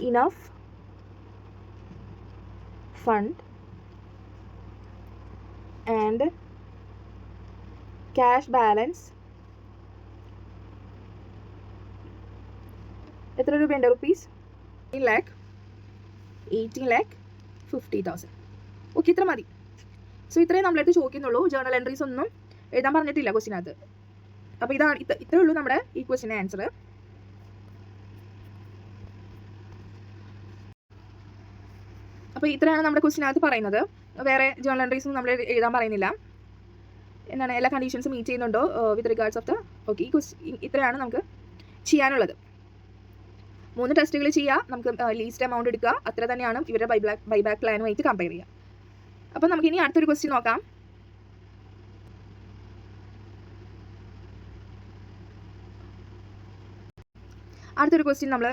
enough fund and cash balance എത്ര രൂപയുണ്ട്? റുപ്പീസ് 18,50,000. ഓക്കെ, ഇത്ര മതി. സോ ഇത്രയും നമ്മളടുത്ത് ചോദിക്കുന്നുള്ളൂ. ജേർണൽ എൻട്രീസ് ഒന്നും എഴുതാൻ പറഞ്ഞിട്ടില്ല ക്വസ്റ്റിനകത്ത്. അപ്പോൾ ഇതാണ് ഇത്രേ ഉള്ളൂ നമ്മുടെ ഈ ക്വസ്റ്റിൻ്റെ ആൻസർ. അപ്പോൾ ഇത്രയാണ് നമ്മുടെ ക്വസ്റ്റിനകത്ത് പറയുന്നത്. വേറെ ജേർണൽ എൻട്രീസും നമ്മൾ എഴുതാൻ പറയുന്നില്ല. എന്താണ്, എല്ലാ കണ്ടീഷൻസും മീറ്റ് ചെയ്യുന്നുണ്ടോ വിത്ത് റിഗാർഡ്സ് ഓഫ് ദ. ഓക്കെ, ഈ ഇത്രയാണ് നമുക്ക് ചെയ്യാനുള്ളത്. 3 ടെസ്റ്റുകൾ ചെയ്യുക, നമുക്ക് ലീസ്റ്റ് എമൗണ്ട് എടുക്കുക, അത്ര തന്നെയാണ് ഇവരുടെ ബൈബാക്ക് പ്ലാനുമായിട്ട് കമ്പയർ ചെയ്യുക. അപ്പോൾ നമുക്ക് ഇനി അടുത്തൊരു ക്വസ്റ്റ്യൻ നോക്കാം. അടുത്തൊരു ക്വസ്റ്റ്യൻ നമ്മൾ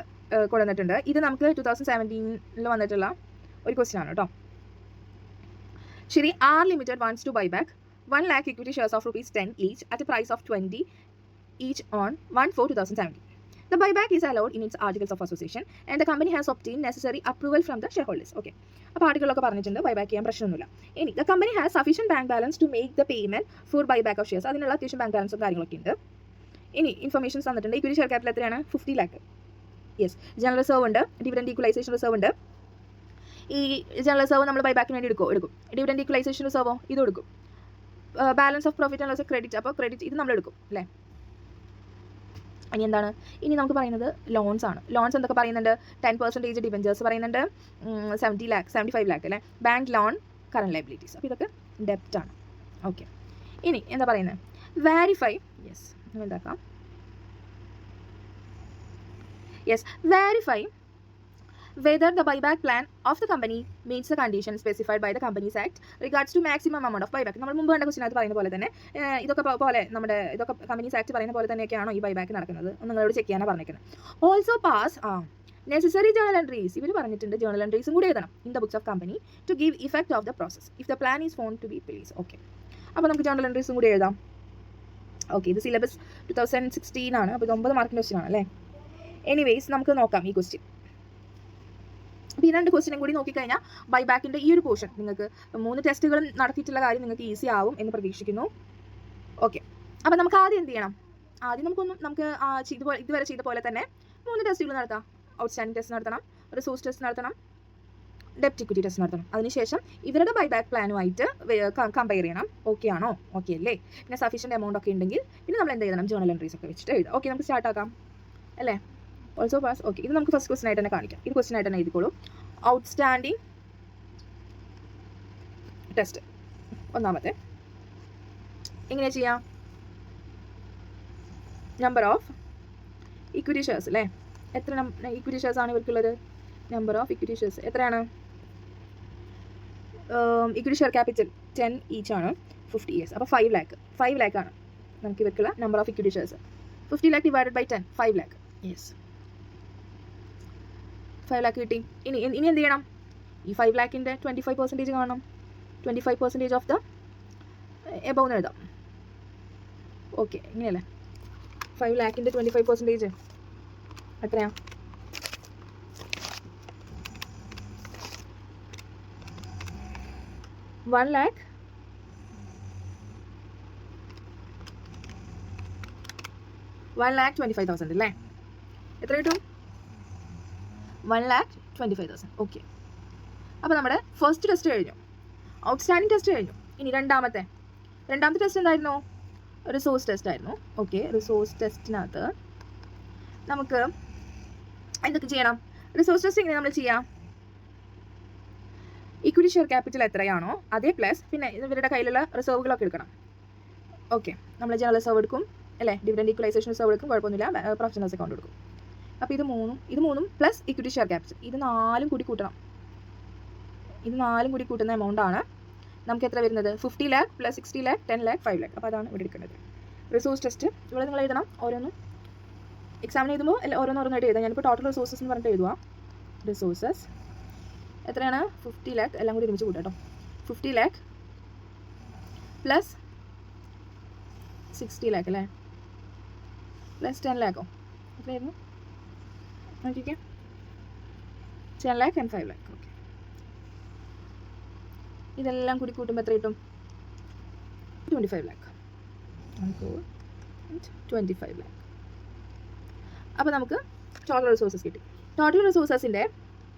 കൊണ്ടുവന്നിട്ടുണ്ട്. ഇത് നമുക്ക് 2017 വന്നിട്ടുള്ള ഒരു ക്വസ്റ്റ്യൻ ആണ് കേട്ടോ. ശരി, R limited wants to buy back 1 lakh equity shares of ₹10 each at a price of 20 each on 1/4/2017. The buyback is allowed in its articles of association and the company has obtained necessary approval from the shareholders. Okay, അപ്പോൾ ആർട്ടിക്കിളൊക്കെ പറഞ്ഞിട്ടുണ്ട്, ബൈബാക്ക് ചെയ്യാൻ പ്രശ്നമൊന്നുമില്ല. ഇനി the company has sufficient bank balance to make the payment for buyback of shares. അതിനുള്ള അത്യാവശ്യം ബാങ്ക് ബാലൻസും കാര്യങ്ങളൊക്കെ ഉണ്ട്. ഇനി ഇൻഫർമേഷൻസ് തന്നിട്ടുണ്ട്. ഇക്വിറ്റി ഷെയർ ക്യാപിറ്റൽ എത്രയാണ്? 50 lakh. യെസ്, ജനറൽ റിസർവ് ഉണ്ട്, ഡിവിഡൻഡ് ഈക്വലൈസേഷൻ റിസർവ് ഉണ്ട്. ഈ ജനറൽ റിസർവ് നമ്മൾ ബൈബാക്കിന് വേണ്ടി എടുക്കും. ഡിവിഡൻഡ് ഈക്വലൈസേഷൻ റിസർവോ ഇത് എടുക്കും. Balance of profit and loss credit, അപ്പോൾ ക്രെഡിറ്റ് ഇത് നമ്മൾ എടുക്കും അല്ലേ? ഇനി എന്താണ്? ഇനി നമുക്ക് പറയുന്നത് ലോൺസ് ആണ്. ലോൺസ് എന്തൊക്കെ പറയുന്നുണ്ട്? 10% ഡിബഞ്ചേഴ്സ് പറയുന്നുണ്ട്, 75 lakh അല്ലേ? Bank loan, current liabilities. അപ്പോൾ ഇതൊക്കെ ഡെപ്റ്റ് ആണ്. ഓക്കെ, ഇനി എന്താ പറയുന്നത്? വെരിഫൈ. യെസ്, എന്താക്കാം? Yes, verify whether the buyback plan of the company meets the conditions specified by the Companies Act regards to maximum amount of buyback. നമ്മൾ മുമ്പ് കണ്ട ക്വസ്റ്റിനകത്ത് പറയുന്ന പോലെ തന്നെ ഇതൊക്കെ കമ്പനീസ് ആക്ട് പറയുന്ന പോലെ തന്നെയൊക്കെയാണോ ഈ ബൈബാക്ക് നടക്കുന്നത്? നിങ്ങളോട് ചെക്ക് ചെയ്യാനാണ് പറഞ്ഞിരിക്കുന്നത്. Also pass necessary journal entries. ഇവർ പറഞ്ഞിട്ടുണ്ട് ജേർണൽ എൻട്രീസും കൂടി എഴുതണം in the books of company to give effect of the process if the plan is found to be please. Okay, അപ്പോൾ നമുക്ക് ജേർണൽ എൻട്രീസും കൂടി എഴുതാം. ഓക്കെ, ഇത് സിലബസ് 2016 ആണ്. അപ്പോൾ ഇത് 9 മാർക്കിൻ്റെ ക്വസ്റ്റ്യൻ ആണ് അല്ലേ? എനിവേയ്സ്, നമുക്ക് നോക്കാം ഈ ക്വസ്റ്റ്യൻ. അപ്പോൾ ഈ 2 ക്വസ്റ്റ്യനും കൂടി നോക്കിക്കഴിഞ്ഞാൽ ബൈബാക്കിൻ്റെ ഈ ഒരു പോർഷൻ നിങ്ങൾക്ക് 3 ടെസ്റ്റുകളും നടത്തിയിട്ടുള്ള കാര്യം നിങ്ങൾക്ക് ഈസി ആവും എന്ന് പ്രതീക്ഷിക്കുന്നു. ഓക്കെ, അപ്പോൾ നമുക്ക് ആദ്യം എന്ത് ചെയ്യണം? ആദ്യം നമുക്ക് ഇതുവരെ ചെയ്ത പോലെ തന്നെ 3 ടെസ്റ്റുകൾ നടത്താം. ഔട്ട്സ്റ്റാൻഡിംഗ് ടെസ്റ്റ് നടത്തണം, റിസോഴ്സ് ടെസ്റ്റ് നടത്തണം, ഡെപ്റ്റ് ഇക്വിറ്റി ടെസ്റ്റ് നടത്തണം. അതിനുശേഷം ഇവരുടെ ബൈബാക്ക് പ്ലാനുമായിട്ട് കമ്പയർ ചെയ്യണം. ഓക്കെ ആണോ? ഓക്കെ അല്ലേ? പിന്നെ സഫീഷ്യൻറ്റ് എമൗണ്ട് ഒക്കെ ഉണ്ടെങ്കിൽ പിന്നെ നമ്മൾ എന്ത് ചെയ്യണം? ജേർണൽ എൻട്രീസ് ഒക്കെ വെച്ചിട്ട് എഴുതാം. ഓക്കെ, നമുക്ക് സ്റ്റാർട്ട് ആക്കാം അല്ലേ? Also pass. ഓക്കെ, ഇത് നമുക്ക് ഫസ്റ്റ് ക്വസ്റ്റൻ ആയിട്ട് തന്നെ കാണിക്കാം. ഇത് ക്വസ്റ്റൻ ആയിട്ട് തന്നെ എഴുതിക്കോളൂ. ഔട്ട്സ്റ്റാൻഡിംഗ് ടെസ്റ്റ് ഒന്നാമത്തെ എങ്ങനെയാ ചെയ്യാം? നമ്പർ ഓഫ് ഇക്വിറ്റി ഷെയർസ് അല്ലേ? എത്ര ഇക്വിറ്റി ഷെയർസ് ആണ് ഇവർക്കുള്ളത്? നമ്പർ ഓഫ് ഇക്വിറ്റി ഷെയർസ് എത്രയാണ്? ഇക്വിറ്റി ഷെയർ ക്യാപിറ്റൽ 10 ഈച്ച് ആണ്, 50 years. അപ്പോൾ 5 lakh ആണ് നമുക്ക് ഇവർക്കുള്ള number of equity shares. 50 lakh divided by 10, 5 lakh. Yes, 5 lakh കിട്ടി. ഇനി എന്ത് ചെയ്യണം? ഈ 5 lakhൻ്റെ 25% കാണണം. 25% ഓഫ് ദ എബവ് എന്ന് എഴുതാം. ഓക്കെ, ഇങ്ങനെയല്ലേ? 5 lakhൻ്റെ 25% എത്രയാണ്? 1 lakh 1,25,000 അല്ലേ? എത്ര കിട്ടും? 1,25,000. ഓക്കെ, അപ്പോൾ നമ്മുടെ ഫസ്റ്റ് ടെസ്റ്റ് കഴിഞ്ഞു, ഔട്ട്സ്റ്റാൻഡിംഗ് ടെസ്റ്റ് കഴിഞ്ഞു. ഇനി രണ്ടാമത്തെ ടെസ്റ്റ് എന്തായിരുന്നു? റിസോഴ്സ് ടെസ്റ്റ് ആയിരുന്നു. ഓക്കെ, റിസോഴ്സ് ടെസ്റ്റിനകത്ത് നമുക്ക് എന്തൊക്കെ ചെയ്യണം? റിസോഴ്സ് ടെസ്റ്റ് എങ്ങനെ നമ്മൾ ചെയ്യാം? ഇക്വിറ്റി ഷെയർ ക്യാപിറ്റൽ എത്രയാണോ അതേ പ്ലസ് പിന്നെ ഇവരുടെ കയ്യിലുള്ള റിസർവുകളൊക്കെ എടുക്കണം. ഓക്കെ, നമ്മൾ ജനറൽ റിസർവ് എടുക്കും അല്ലേ? ഡിവിഡൻഡ് ഈക്വലൈസേഷൻ റിസർവ് എടുക്കും, കുഴപ്പമൊന്നുമില്ല. പ്രൊഫഷണൽസ് അക്കൗണ്ട് എടുക്കും. അപ്പോൾ ഇത് മൂന്നും പ്ലസ് ഇക്വിറ്റി ഷെയർ ക്യാപിറ്റൽ, ഇത് നാലും കൂടി കൂട്ടണം. ഇത് നാലും കൂടി കൂട്ടുന്ന എമൗണ്ട് ആണ് നമുക്ക് എത്ര വരുന്നത്? 50 lakh + 60 lakh, 10 lakh, 5 lakh. അപ്പോൾ അതാണ് ഇവിടെ എടുക്കേണ്ടത്. റിസോഴ്സ് ടെസ്റ്റ് ഇവിടെ നിങ്ങൾ എഴുതണം. ഓരോന്നും എക്സാമിന് എഴുതുമ്പോൾ ഓരോന്നായിട്ട് എഴുതാം. ഞാനിപ്പോൾ ടോട്ടൽ റിസോഴ്സസ് എന്ന് പറഞ്ഞിട്ട് എഴുതുക. റിസോഴ്സസ് എത്രയാണ്? 50 lakh, എല്ലാം കൂടി ഒരുമിച്ച് കൂട്ടാം കേട്ടോ. 50 lakh + 60 lakh അല്ലേ? + 10 lakh എത്രയായിരുന്നു? നോക്കിക്കേ, 10 lakh and 5 lakh. ഓക്കെ, ഇതെല്ലാം കൂടി കൂട്ടുമ്പോൾ എത്ര കിട്ടും? 25 lakh. 25 lakh. അപ്പോൾ നമുക്ക് ടോട്ടൽ റിസോഴ്സസ് കിട്ടി. ടോട്ടൽ റിസോഴ്സസിൻ്റെ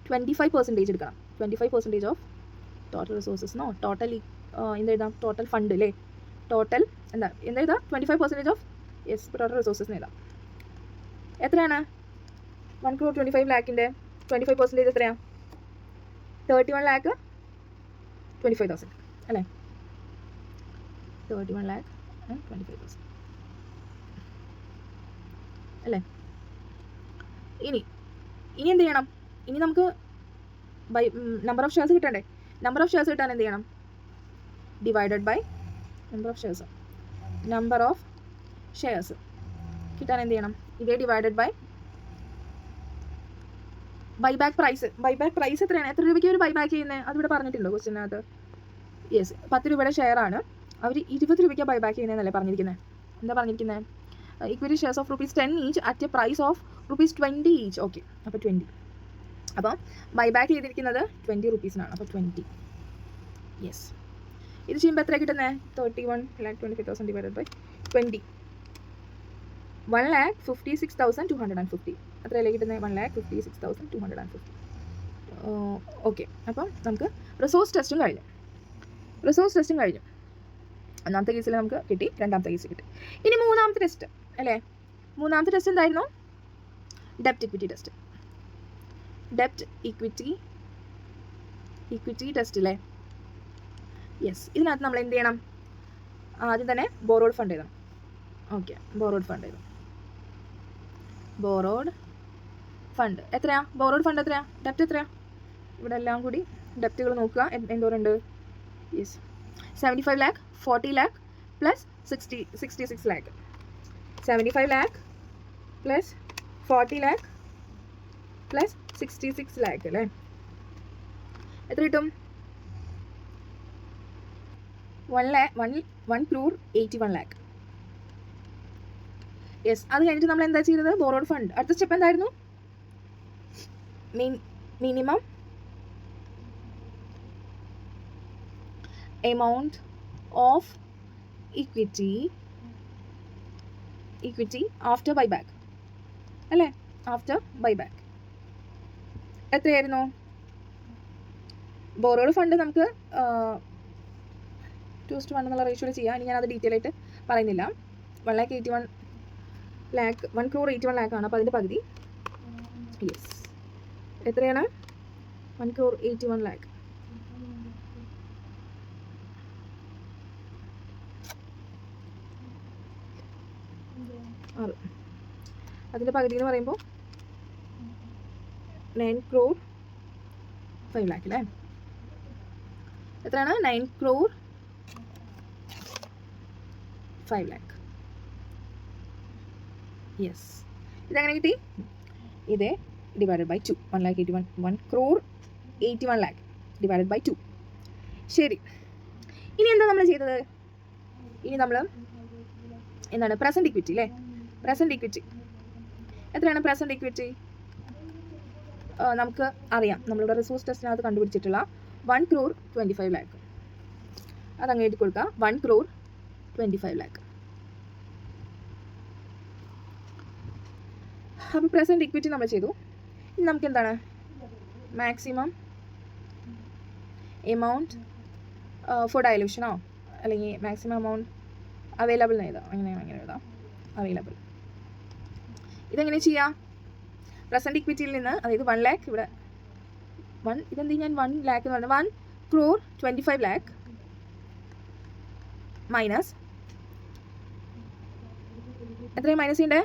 25% എടുക്കണം. 25% ഓഫ് ടോട്ടൽ റിസോഴ്സസ് ടോട്ടൽ എന്തെഴുതാം? ടോട്ടൽ ഫണ്ട് അല്ലേ? ടോട്ടൽ എന്തെഴുതാം? 25% ഓഫ് യെസ് ടോട്ടൽ റിസോഴ്സസ് എഴുതാം. എത്രയാണ്? 1,25 lakhൻ്റെ 25% എത്രയാണ്? 31,25,000 അല്ലേ? 31,25,000 അല്ലേ? ഇനി എന്ത് ചെയ്യണം? ഇനി നമുക്ക് നമ്പർ ഓഫ് ഷെയർസ് കിട്ടണ്ടേ? നമ്പർ ഓഫ് ഷെയർസ് കിട്ടാൻ എന്ത് ചെയ്യണം? Divided by number of shares. Number of shares കിട്ടാൻ എന്ത് ചെയ്യണം? ഇതേ divided by buyback price. Buyback price എത്രയാണ്? എത്ര രൂപയ്ക്ക് ഒരു ബൈബാക്ക് ചെയ്യുന്നത്? അതിവിടെ പറഞ്ഞിട്ടുണ്ടോ ക്വസ്റ്റ്യനകത്ത്? യെസ്, 10 രൂപയുടെ ഷെയർ ആണ്. അവർ 20 രൂപയ്ക്കാണ് ബൈബാക്ക് ചെയ്യുന്നതെന്നല്ലേ പറഞ്ഞിരിക്കുന്നത്? എന്താ പറഞ്ഞിരിക്കുന്നത്? Equity shares of ₹10 each at a price of ₹20 each. Okay, അപ്പോൾ 20. അപ്പോൾ ബൈബാക്ക് ചെയ്തിരിക്കുന്നത് 20 rupeesനാണ്. അപ്പോൾ 20. യെസ്, ഇത് ചെയ്യുമ്പോൾ എത്ര കിട്ടുന്നത്? 31,25,000 ഡിവൈഡഡ് ബൈ 20. 1,56,250. അത്രയല്ലേ കിട്ടുന്നത്? 1,56,250. ഓക്കെ, അപ്പം നമുക്ക് റിസോഴ്സ് ടെസ്റ്റും കഴിഞ്ഞു. ഒന്നാമത്തെ കേസിൽ നമുക്ക് കിട്ടി, രണ്ടാമത്തെ കേസിൽ കിട്ടി. ഇനി മൂന്നാമത്തെ ടെസ്റ്റ് അല്ലേ? മൂന്നാമത്തെ ടെസ്റ്റ് എന്തായിരുന്നു? ഡെപ്റ്റ് ഇക്വിറ്റി ടെസ്റ്റ്. ഡെപ്റ്റ് ഇക്വിറ്റി ടെസ്റ്റ് അല്ലേ? യെസ്, ഇതിനകത്ത് നമ്മൾ എന്ത് ചെയ്യണം? ആദ്യം തന്നെ ബോറോഡ് ഫണ്ട് എഴുതണം. ഓക്കെ, ബോറോഡ് ഫണ്ട് എത്രയാ? ബോറോഡ് ഫണ്ട് എത്രയാ? ഡെപ്റ്റ് എത്രയാ? ഇവിടെ എല്ലാം കൂടി ഡെപ്റ്റുകൾ നോക്കുക എന്തോരുണ്ട്? Yes, 75 lakh, 40 lakh plus 66 lakh. 75 lakh plus 40 lakh plus 66 lakh അല്ലേ? എത്ര കിട്ടും? 1,81 lakh. യെസ്, അത് കഴിഞ്ഞിട്ട് നമ്മൾ എന്താ ചെയ്തത്? Borrowed fund. അടുത്ത സ്റ്റെപ്പ് എന്തായിരുന്നു? Minimum amount of equity after buyback അല്ലേ? After buyback. എത്രയായിരുന്നു? ബോറോഡ് ഫണ്ട് നമുക്ക് 2:1 എന്നുള്ള റേഷ്യോയിൽ ചെയ്യാം. ഇനി ഞാനത് ഡീറ്റെയിൽ ആയിട്ട് പറയുന്നില്ല. 1,81,00,000 അപ്പോൾ അതിൻ്റെ പകുതി. യെസ്, എത്രയാണ്? 1,81,00,000. അതിൻ്റെ പകുതി എന്ന് പറയുമ്പോൾ 9,05,00,000 അല്ലേ? എത്രയാണ്? 9,05,00,000. യെസ്, ഇതെങ്ങനെ കിട്ടി? ഇത് ഡിവൈഡഡ് ബൈ 2. 1,81,00,000 divided by 2. ശരി, ഇനി എന്താ നമ്മൾ ചെയ്തത്? ഇനി നമ്മൾ എന്താണ്? പ്രസൻറ്റ് ഇക്വിറ്റി അല്ലേ? പ്രസൻറ്റ് ഇക്വിറ്റി എത്രയാണ്? പ്രസൻറ്റ് ഇക്വിറ്റി നമുക്ക് അറിയാം, നമ്മളിവിടെ റിസോഴ്സ് ടെസ്റ്റിനകത്ത് കണ്ടുപിടിച്ചിട്ടുള്ള 1,25,00,000. അതങ്ങ് എഴുതി കൊടുക്കുക. 1,25,00,000. അപ്പോൾ പ്രസൻറ്റ് ഇക്വിറ്റി നമ്മൾ ചെയ്തു. ഇനി നമുക്ക് എന്താണ്? മാക്സിമം എമൗണ്ട് ഫോർ ഡയലൂഷനോ അല്ലെങ്കിൽ മാക്സിമം എമൗണ്ട് അവൈലബിൾ എന്ന് എഴുതാം. അങ്ങനെ എഴുതാം, അവൈലബിൾ. ഇതെങ്ങനെ ചെയ്യാം? പ്രസൻറ്റ് ഇക്വിറ്റിയിൽ നിന്ന്, അതായത് 1,00,000 ഇവിടെ ഇതെന്ത് ഞാൻ 1,00,000 എന്ന് പറഞ്ഞാൽ 1,25,00,000 മൈനസ് എത്രയും മൈനസ് ചെയ്യണ്ടേ?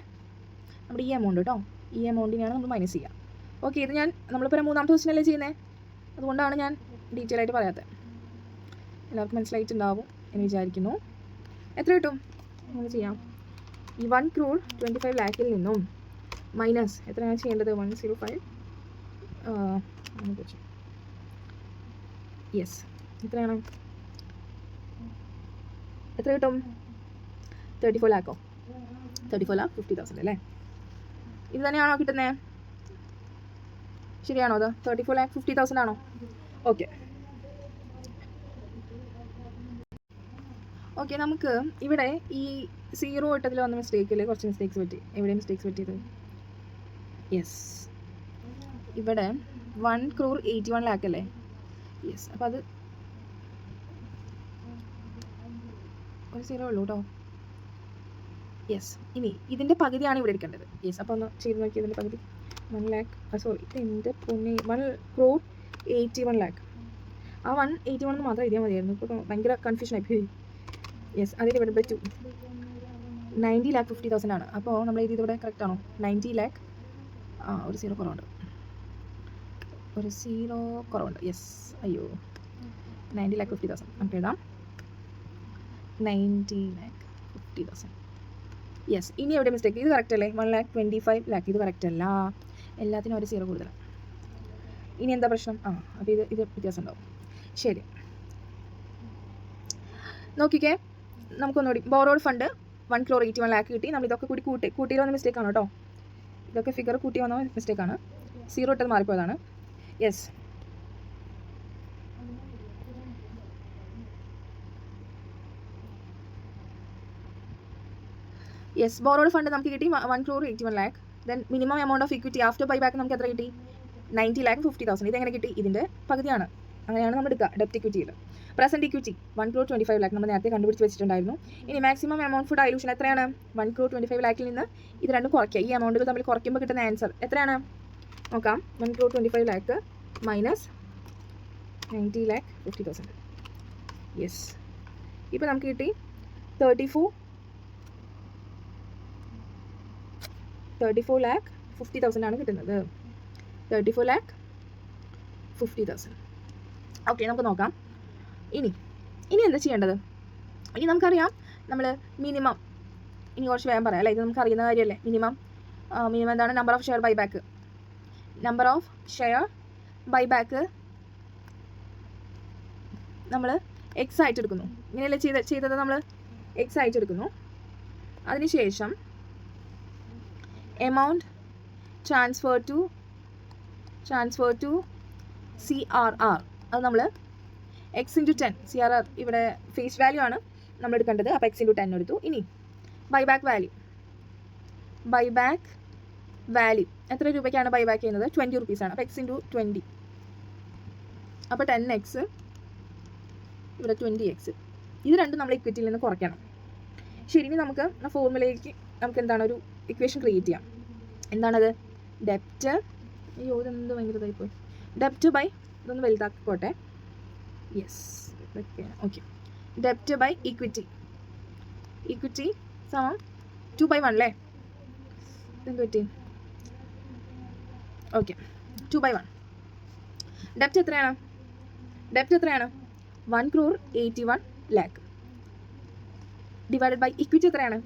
നമ്മുടെ ഈ എമൗണ്ട് കേട്ടോ, ഈ എമൗണ്ടിനെയാണ് നമ്മൾ മൈനസ് ചെയ്യുക. ഓക്കെ, ഇത് നമ്മളിപ്പോൾ 3ാമത്തെ ക്വസ്റ്റ്യനല്ലേ ചെയ്യുന്നത്, അതുകൊണ്ടാണ് ഞാൻ ഡീറ്റെയിൽ ആയിട്ട് പറയാത്തത്. എല്ലാവർക്കും മനസ്സിലായിട്ടുണ്ടാവും എന്ന് വിചാരിക്കുന്നു. എത്ര കിട്ടും? നമുക്ക് ചെയ്യാം. ഈ 1,25,00,000 നിന്നും മൈനസ് എത്രയാണ് ചെയ്യേണ്ടത്? 105. യെസ്, എത്രയാണ്? എത്ര കിട്ടും? 34,00,000. 34,50,000 അല്ലേ? ഇത് തന്നെയാണോ കിട്ടുന്നത്? ശരിയാണോ? അത് 34,50,000 ആണോ? ഓക്കെ, നമുക്ക് ഇവിടെ ഈ 0 ഇട്ടതിൽ വന്ന മിസ്റ്റേക്കിൽ കുറച്ച് മിസ്റ്റേക്സ് പറ്റി. എവിടെ മിസ്റ്റേക്സ് പറ്റിയത്? യെസ്, ഇവിടെ 1,81,00,000 അല്ലേ? യെസ്, അപ്പോൾ അത് ഒരു 0 ഉള്ളൂ കേട്ടോ. യെസ്, ഇനി ഇതിൻ്റെ പകുതിയാണ് ഇവിടെ എടുക്കേണ്ടത്. യെസ്, അപ്പോൾ ഒന്ന് ചെയ്ത് നോക്കി. ഇതിൻ്റെ പകുതി 1,00,000, സോറി, ഇതിൻ്റെ 1,81,00,000. ആ 181 മാത്രം എഴുതിയാൽ മതിയായിരുന്നു. ഇപ്പോൾ ഭയങ്കര കൺഫ്യൂഷൻ ആയിപ്പോയി. യെസ്, അതിൽ ഇവിടെ ബൈ 2 90,50,000 ആണ്. അപ്പോൾ നമ്മൾ എഴുതിയത് ഇവിടെ കറക്റ്റ് ആണോ? 90,00,000. ഒരു 0 കുറവുണ്ട്. യെസ്, അയ്യോ, 90,50,000 നമുക്ക് എഴുതാം. 90,50,000. യെസ്, ഇനി എവിടെ മിസ്റ്റേക്ക്? ഇത് കറക്റ്റ് അല്ലേ? 1,25,00,000 ഇത് കറക്റ്റ് അല്ല, എല്ലാത്തിനും ഒരു 0 കൂടുതലാണ്. ഇനി എന്താ പ്രശ്നം? അപ്പോൾ ഇത് വ്യത്യാസം ഉണ്ടാവും. ശരി, നോക്കിക്കേ, നമുക്കൊന്നുകൂടി ബോറോഡ് ഫണ്ട് 1,81,00,000 കിട്ടി. നമ്മൾ ഇതൊക്കെ കൂടി കൂട്ടിയിൽ വന്ന മിസ്റ്റേക്ക് ആണ് കേട്ടോ. ഇതൊക്കെ ഫിഗർ കൂട്ടി വന്ന മിസ്റ്റേക്കാണ്. 0 ഇട്ടത് മാറിപ്പോയതാണ്. യെസ്, ബോറോഡ് ഫണ്ട് നമുക്ക് കിട്ടി 1,81,00,000. Then minimum amount of equity after buy back നമുക്ക് എത്ര കിട്ടി? 90,50,000. ഇതെങ്ങനെ കിട്ടി? ഇതിൻ്റെ പകുതിയാണ്. അങ്ങനെയാണ് നമ്മൾ എടുക്കുക ഡെപ്റ്റ് ഇക്വിറ്റിയിൽ. പ്രസൻറ്റ് ഇക്വിറ്റി 1,25,00,000 നമ്മൾ നേരത്തെ കണ്ടുപിടിച്ച് വെച്ചിട്ടുണ്ടായിരുന്നു. ഇനി മാക്സിമം എമൗണ്ട് ഫോർ ഡയലൂഷൻ എത്രയാണ്? 1,25,00,000 നിന്ന് ഇത് രണ്ടും കുറയ്ക്കുക. ഈ എമൗണ്ടുകൾ തമ്മിൽ കുറയ്ക്കുമ്പോൾ കിട്ടുന്ന ആൻസർ എത്രയാണ് നോക്കാം. 1,25,00,000 മൈനസ് 90,50,000. യെസ്, ഇപ്പോൾ നമുക്ക് കിട്ടി 34,50,000 ആണ് കിട്ടുന്നത്. 34,50,000. ഓക്കെ, നമുക്ക് നോക്കാം. ഇനി എന്താ ചെയ്യേണ്ടത്? ഇനി നമുക്കറിയാം നമ്മൾ മിനിമം, ഇനി കുറച്ച് വേഗം പറയാം അല്ലേ? ഇത് നമുക്ക് അറിയുന്ന കാര്യമല്ലേ? മിനിമം എന്താണ്? Number of share buyback. നമ്മൾ എക്സ് ആയിട്ട് എടുക്കുന്നു. ഇങ്ങനെയല്ലേ ചെയ്തത്? നമ്മൾ എക്സ് ആയിട്ട് എടുക്കുന്നു. അതിനുശേഷം എമൗണ്ട് ട്രാൻസ്ഫർ ടു CRR, അത് നമ്മൾ എക്സ് ഇൻറ്റു 10. CRR ഇവിടെ ഫേസ് വാല്യൂ ആണ് നമ്മൾ എടുക്കേണ്ടത്. അപ്പോൾ എക്സ് ഇൻറ്റു 10 എടുത്തു. ഇനി ബൈബാക്ക് വാല്യൂ എത്ര രൂപയ്ക്കാണ് ബൈ ബാക്ക് ചെയ്യുന്നത്? 20 റുപ്പീസാണ്. അപ്പോൾ എക്സ് ഇൻറ്റു 20, അപ്പോൾ 10x, ഇവിടെ 20x. ഇത് രണ്ടും നമ്മൾ ഇക്വിറ്റിയിൽ നിന്ന് കുറയ്ക്കണം. ശരി, ഇനി നമുക്ക് ഫോർമുലയിലേക്ക് നമുക്ക് എന്താണ് ഒരു ഇക്വേഷൻ ക്രിയേറ്റ് ചെയ്യാം. എന്താണത്? ഡെപ്റ്റ്, അയ്യോ ഇതെന്ത് ഭയങ്കര ഇതായിപ്പോയി, ഡെപ്റ്റ് ബൈ, ഇതൊന്ന് വലുതാക്കിക്കോട്ടെ, യെസ് ഓക്കെ, ഡെപ്റ്റ് ബൈ ഇക്വിറ്റി, ഇക്വിറ്റി സമം 2/1 അല്ലേ? എന്ത് പറ്റി? ഓക്കെ, 2/1. ഡെപ്റ്റ് എത്രയാണ്? ഡെപ്റ്റ് എത്രയാണ്? 1,81 lakh ഡിവൈഡഡ് ബൈ ഇക്വിറ്റി എത്രയാണ്?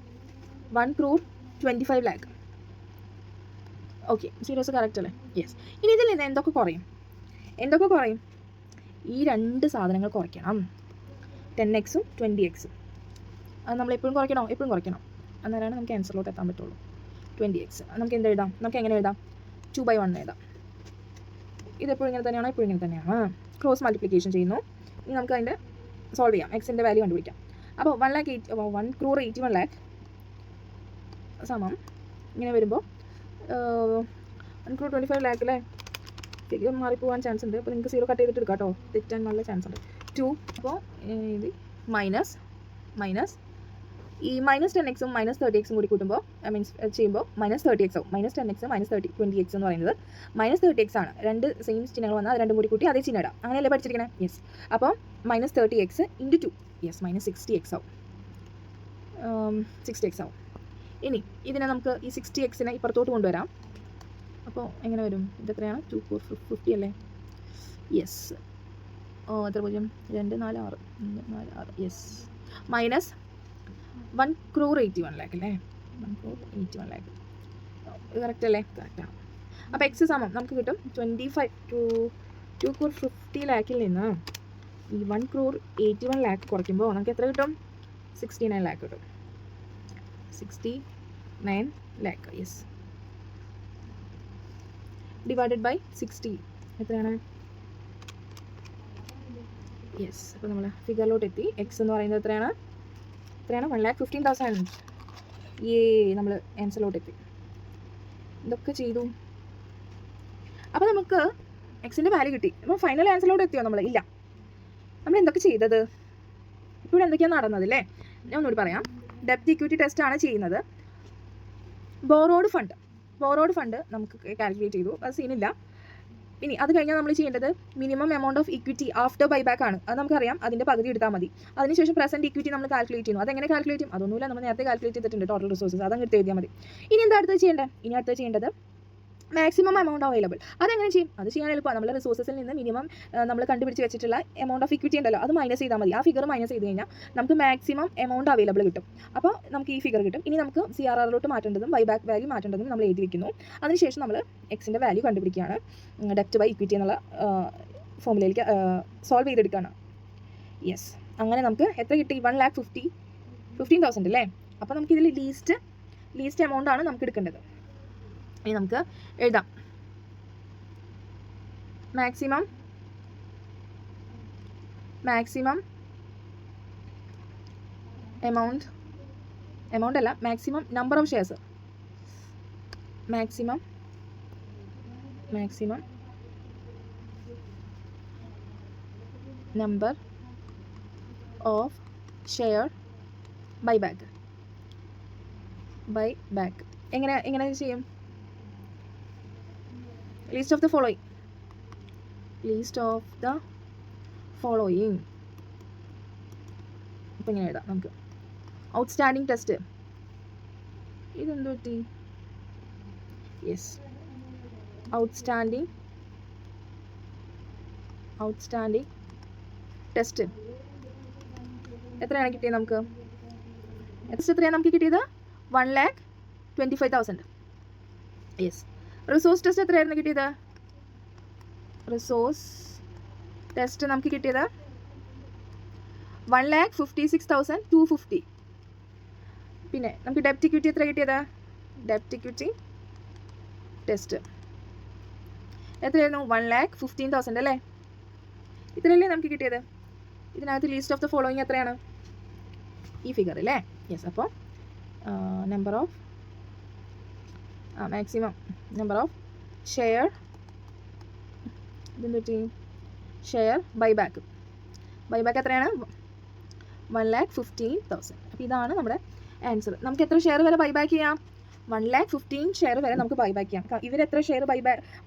1,25 lakh. ഓക്കെ, സീറോസ് കറക്റ്റ് അല്ലേ? യെസ്. ഇനി ഇതിൽ നിന്ന് എന്തൊക്കെ കുറയും? എന്തൊക്കെ കുറയും? ഈ രണ്ട് സാധനങ്ങൾ കുറയ്ക്കണം, 10x 20x. അത് നമ്മൾ എപ്പോഴും കുറയ്ക്കണോ? എപ്പോഴും കുറയ്ക്കണം. അന്നേരമാണ് നമുക്ക് ആൻസറിലോട്ട് എത്താൻ പറ്റുള്ളൂ. 20x നമുക്ക് എന്ത് എഴുതാം? നമുക്ക് എങ്ങനെ എഴുതാം? 2/1 എഴുതാം. ഇതെപ്പോഴും ഇങ്ങനെ തന്നെയാണോ? എപ്പോഴും ഇങ്ങനെ തന്നെയാണ്. ക്രോസ് മൾട്ടിപ്ലിക്കേഷൻ ചെയ്യുന്നു. ഇനി നമുക്ക് അതിൻ്റെ സോൾവ് ചെയ്യാം, എക്സിൻ്റെ വാല്യൂ കണ്ടുപിടിക്കാം. അപ്പോൾ 1,81 lakh സമം ഇങ്ങനെ വരുമ്പോൾ 1,25 lakh അല്ലേ? ഫിഗർ മാറിപ്പോകാൻ ചാൻസ് ഉണ്ട്. അപ്പോൾ നിങ്ങൾക്ക് 0 കട്ട് ചെയ്തിട്ട് എടുക്കാം കേട്ടോ, തെറ്റാൻ നല്ല ചാൻസ് ഉണ്ട്. 2, അപ്പോൾ ഇത് മൈനസ് ഈ -10x -30x കൂടി കൂട്ടുമ്പോൾ ചെയ്യുമ്പോൾ -30x ആവും. -10x -20x എന്ന് പറയുന്നത് -30x ആണ്. രണ്ട് സെയിം ചിഹ്നങ്ങൾ വന്നാൽ അത് രണ്ടും കൂടി കൂട്ടി അതേ ചിഹ്നം ഇടാം. അങ്ങനെയല്ലേ പഠിച്ചിരിക്കണേ? യെസ്. അപ്പോൾ -30x × 2, യെസ്, -60x ആവും. 60x ആവും. ഇനി ഇതിനെ നമുക്ക് ഈ 60xനെ ഇപ്പുറത്തോട്ട് കൊണ്ടുവരാം. അപ്പോൾ എങ്ങനെ വരും? ഇതെത്രയാണ്? 2,450 അല്ലേ? യെസ്. എത്ര 0 2 4 6 യെസ്. മൈനസ് 1,81 lakh അല്ലേ? 1,81 lakh ഇത് കറക്റ്റ് അല്ലേ? കറക്റ്റാണ്. അപ്പോൾ എക്സ് സമം നമുക്ക് കിട്ടും 2,450 lakhൽ നിന്ന് ഈ 1,81 lakh കുറയ്ക്കുമ്പോൾ നമുക്ക് എത്ര കിട്ടും? 69 lakh കിട്ടും. 69 lakh, യെസ്, ഡിവൈഡഡ് ബൈ 60 എത്രയാണ്? യെസ്. അപ്പോൾ നമ്മൾ ഫിഗറിലോട്ട് എത്തി. എക്സ് എന്ന് പറയുന്നത് എത്രയാണ്? 1,15,000. നമ്മൾ ആൻസറിലോട്ട് എത്തി. ഇതൊക്കെ ചെയ്തു. അപ്പോൾ നമുക്ക് എക്സിൻ്റെ വാല്യൂ കിട്ടി. അപ്പോൾ ഫൈനൽ ആൻസറിലോട്ട് എത്തിയോ നമ്മൾ? ഇല്ല. നമ്മൾ എന്തൊക്കെ ചെയ്തത്? ഇപ്പോൾ ഇവിടെ എന്തൊക്കെയാണ് നടന്നത് അല്ലേ? ഞാൻ ഒന്നുകൂടി പറയാം. ഡെപ്റ്റ് ഇക്വിറ്റി ടെസ്റ്റ് ആണ് ചെയ്യുന്നത്. ബോറോഡ് ഫണ്ട് നമുക്ക് കാൽക്കുലേറ്റ് ചെയ്തു, അത് സീനില്ല. ഇനി അത് കഴിഞ്ഞാൽ നമ്മൾ ചെയ്യേണ്ടത് minimum amount of equity after buyback ആണ്. അത് നമുക്കറിയാം, അതിൻ്റെ പകുതി എടുത്താൽ മതി. അതിനുശേഷം പ്രസൻറ്റ് ഇക്വിറ്റി നമ്മൾ കാൽക്കുലേറ്റ് ചെയ്യുന്നു. അതെങ്ങനെ കാൽക്കുലേറ്റ് ചെയ്യും? അതൊന്നുമില്ല, നമ്മൾ നേരത്തെ കാൽക്കുലേറ്റ് ചെയ്തിട്ടുണ്ട്, ടോട്ടൽ റിസോഴ്സസ്. അതങ്ങ് എടുത്ത് എഴുതിയാൽ മതി. ഇനി എന്താ അടുത്ത് ചെയ്യേണ്ടത്? Maximum amount available. അതെങ്ങനെ ചെയ്യും? അത് ചെയ്യാൻ എളുപ്പമാണ്. നമ്മൾ റിസോഴ്സസിൽ നിന്ന് മിനിമം നമ്മൾ കണ്ടുപിടിച്ച് വെച്ചിട്ടുള്ള എമൗണ്ട് ഓഫ് ഇക്വിറ്റി ഉണ്ടല്ലോ, അത് മൈനസ് ചെയ്താൽ മതി. ആ ഫിഗർ മൈനസ് ചെയ്ത് കഴിഞ്ഞാൽ നമുക്ക് മാക്സിമം എമൗണ്ട് അവൈലബിൾ കിട്ടും. അപ്പോൾ നമുക്ക് ഈ ഫിഗർ കിട്ടും. ഇനി നമുക്ക് CRRലോട്ട് മാറ്റേണ്ടതും ബൈബാക്ക് വാല്യൂ മാറ്റേണ്ടതും നമ്മൾ എഴുതി വെക്കുന്നു. അതിനുശേഷം നമ്മൾ എക്സിൻ്റെ വാല്യൂ കണ്ടുപിടിക്കുകയാണ്. ഡെപ്റ്റ് ബൈ ഇക്വിറ്റി എന്നുള്ള ഫോമുലയിലേക്ക് സോൾവ് ചെയ്തെടുക്കുകയാണ്. യെസ്. അങ്ങനെ നമുക്ക് എത്ര കിട്ടി? 1,15,000 അല്ലേ? അപ്പോൾ നമുക്കിതിൽ ലീസ്റ്റ് എമൗണ്ട് ആണ് നമുക്ക് എടുക്കേണ്ടത്. ഇനി നമുക്ക് എഴുതാം. മാക്സിമം എമൗണ്ട് അല്ല, maximum number of shares. Maximum number of share buyback. എങ്ങനെ ചെയ്യും? List of the following. ഇപ്പം ഇങ്ങനെ എഴുതാം നമുക്ക്. Outstanding test. ഇതെന്ത് പറ്റി? യെസ്, ഔട്ട്സ്റ്റാൻഡിങ് ടെസ്റ്റ് എത്രയാണ് കിട്ടിയത് നമുക്ക്? എത്രയാണ് നമുക്ക് കിട്ടിയത്? 1,25,000. യെസ്. റിസോഴ്സ് ടെസ്റ്റ് എത്രയായിരുന്നു കിട്ടിയത്? റിസോഴ്സ് ടെസ്റ്റ് നമുക്ക് കിട്ടിയത് 1,56,250. പിന്നെ നമുക്ക് ഡെപ്റ്റ് ഇക്വിറ്റി എത്ര കിട്ടിയത്? ഡെപ്റ്റ് ഇക്വിറ്റി ടെസ്റ്റ് എത്രയായിരുന്നു? 1,15,000 അല്ലേ? ഇത്രയല്ലേ നമുക്ക് കിട്ടിയത്? ഇതിനകത്ത് ലീസ്റ്റ് ഓഫ് ദ ഫോളോയിങ് എത്രയാണ്? ഈ ഫിഗർ അല്ലേ? യെസ്. അപ്പോൾ number of maximum number of share ഇതിൻ്റെ ഷെയർ ബൈബാക്ക് എത്രയാണ് 1,15,000. അപ്പോൾ ഇതാണ് നമ്മുടെ ആൻസർ. നമുക്ക് എത്ര ഷെയർ വരെ ബൈബാക്ക് ചെയ്യാം? 1,15,000 ഷെയർ വരെ നമുക്ക് ബൈബാക്ക് ചെയ്യാം. ഇവരെത്ര ഷെയർ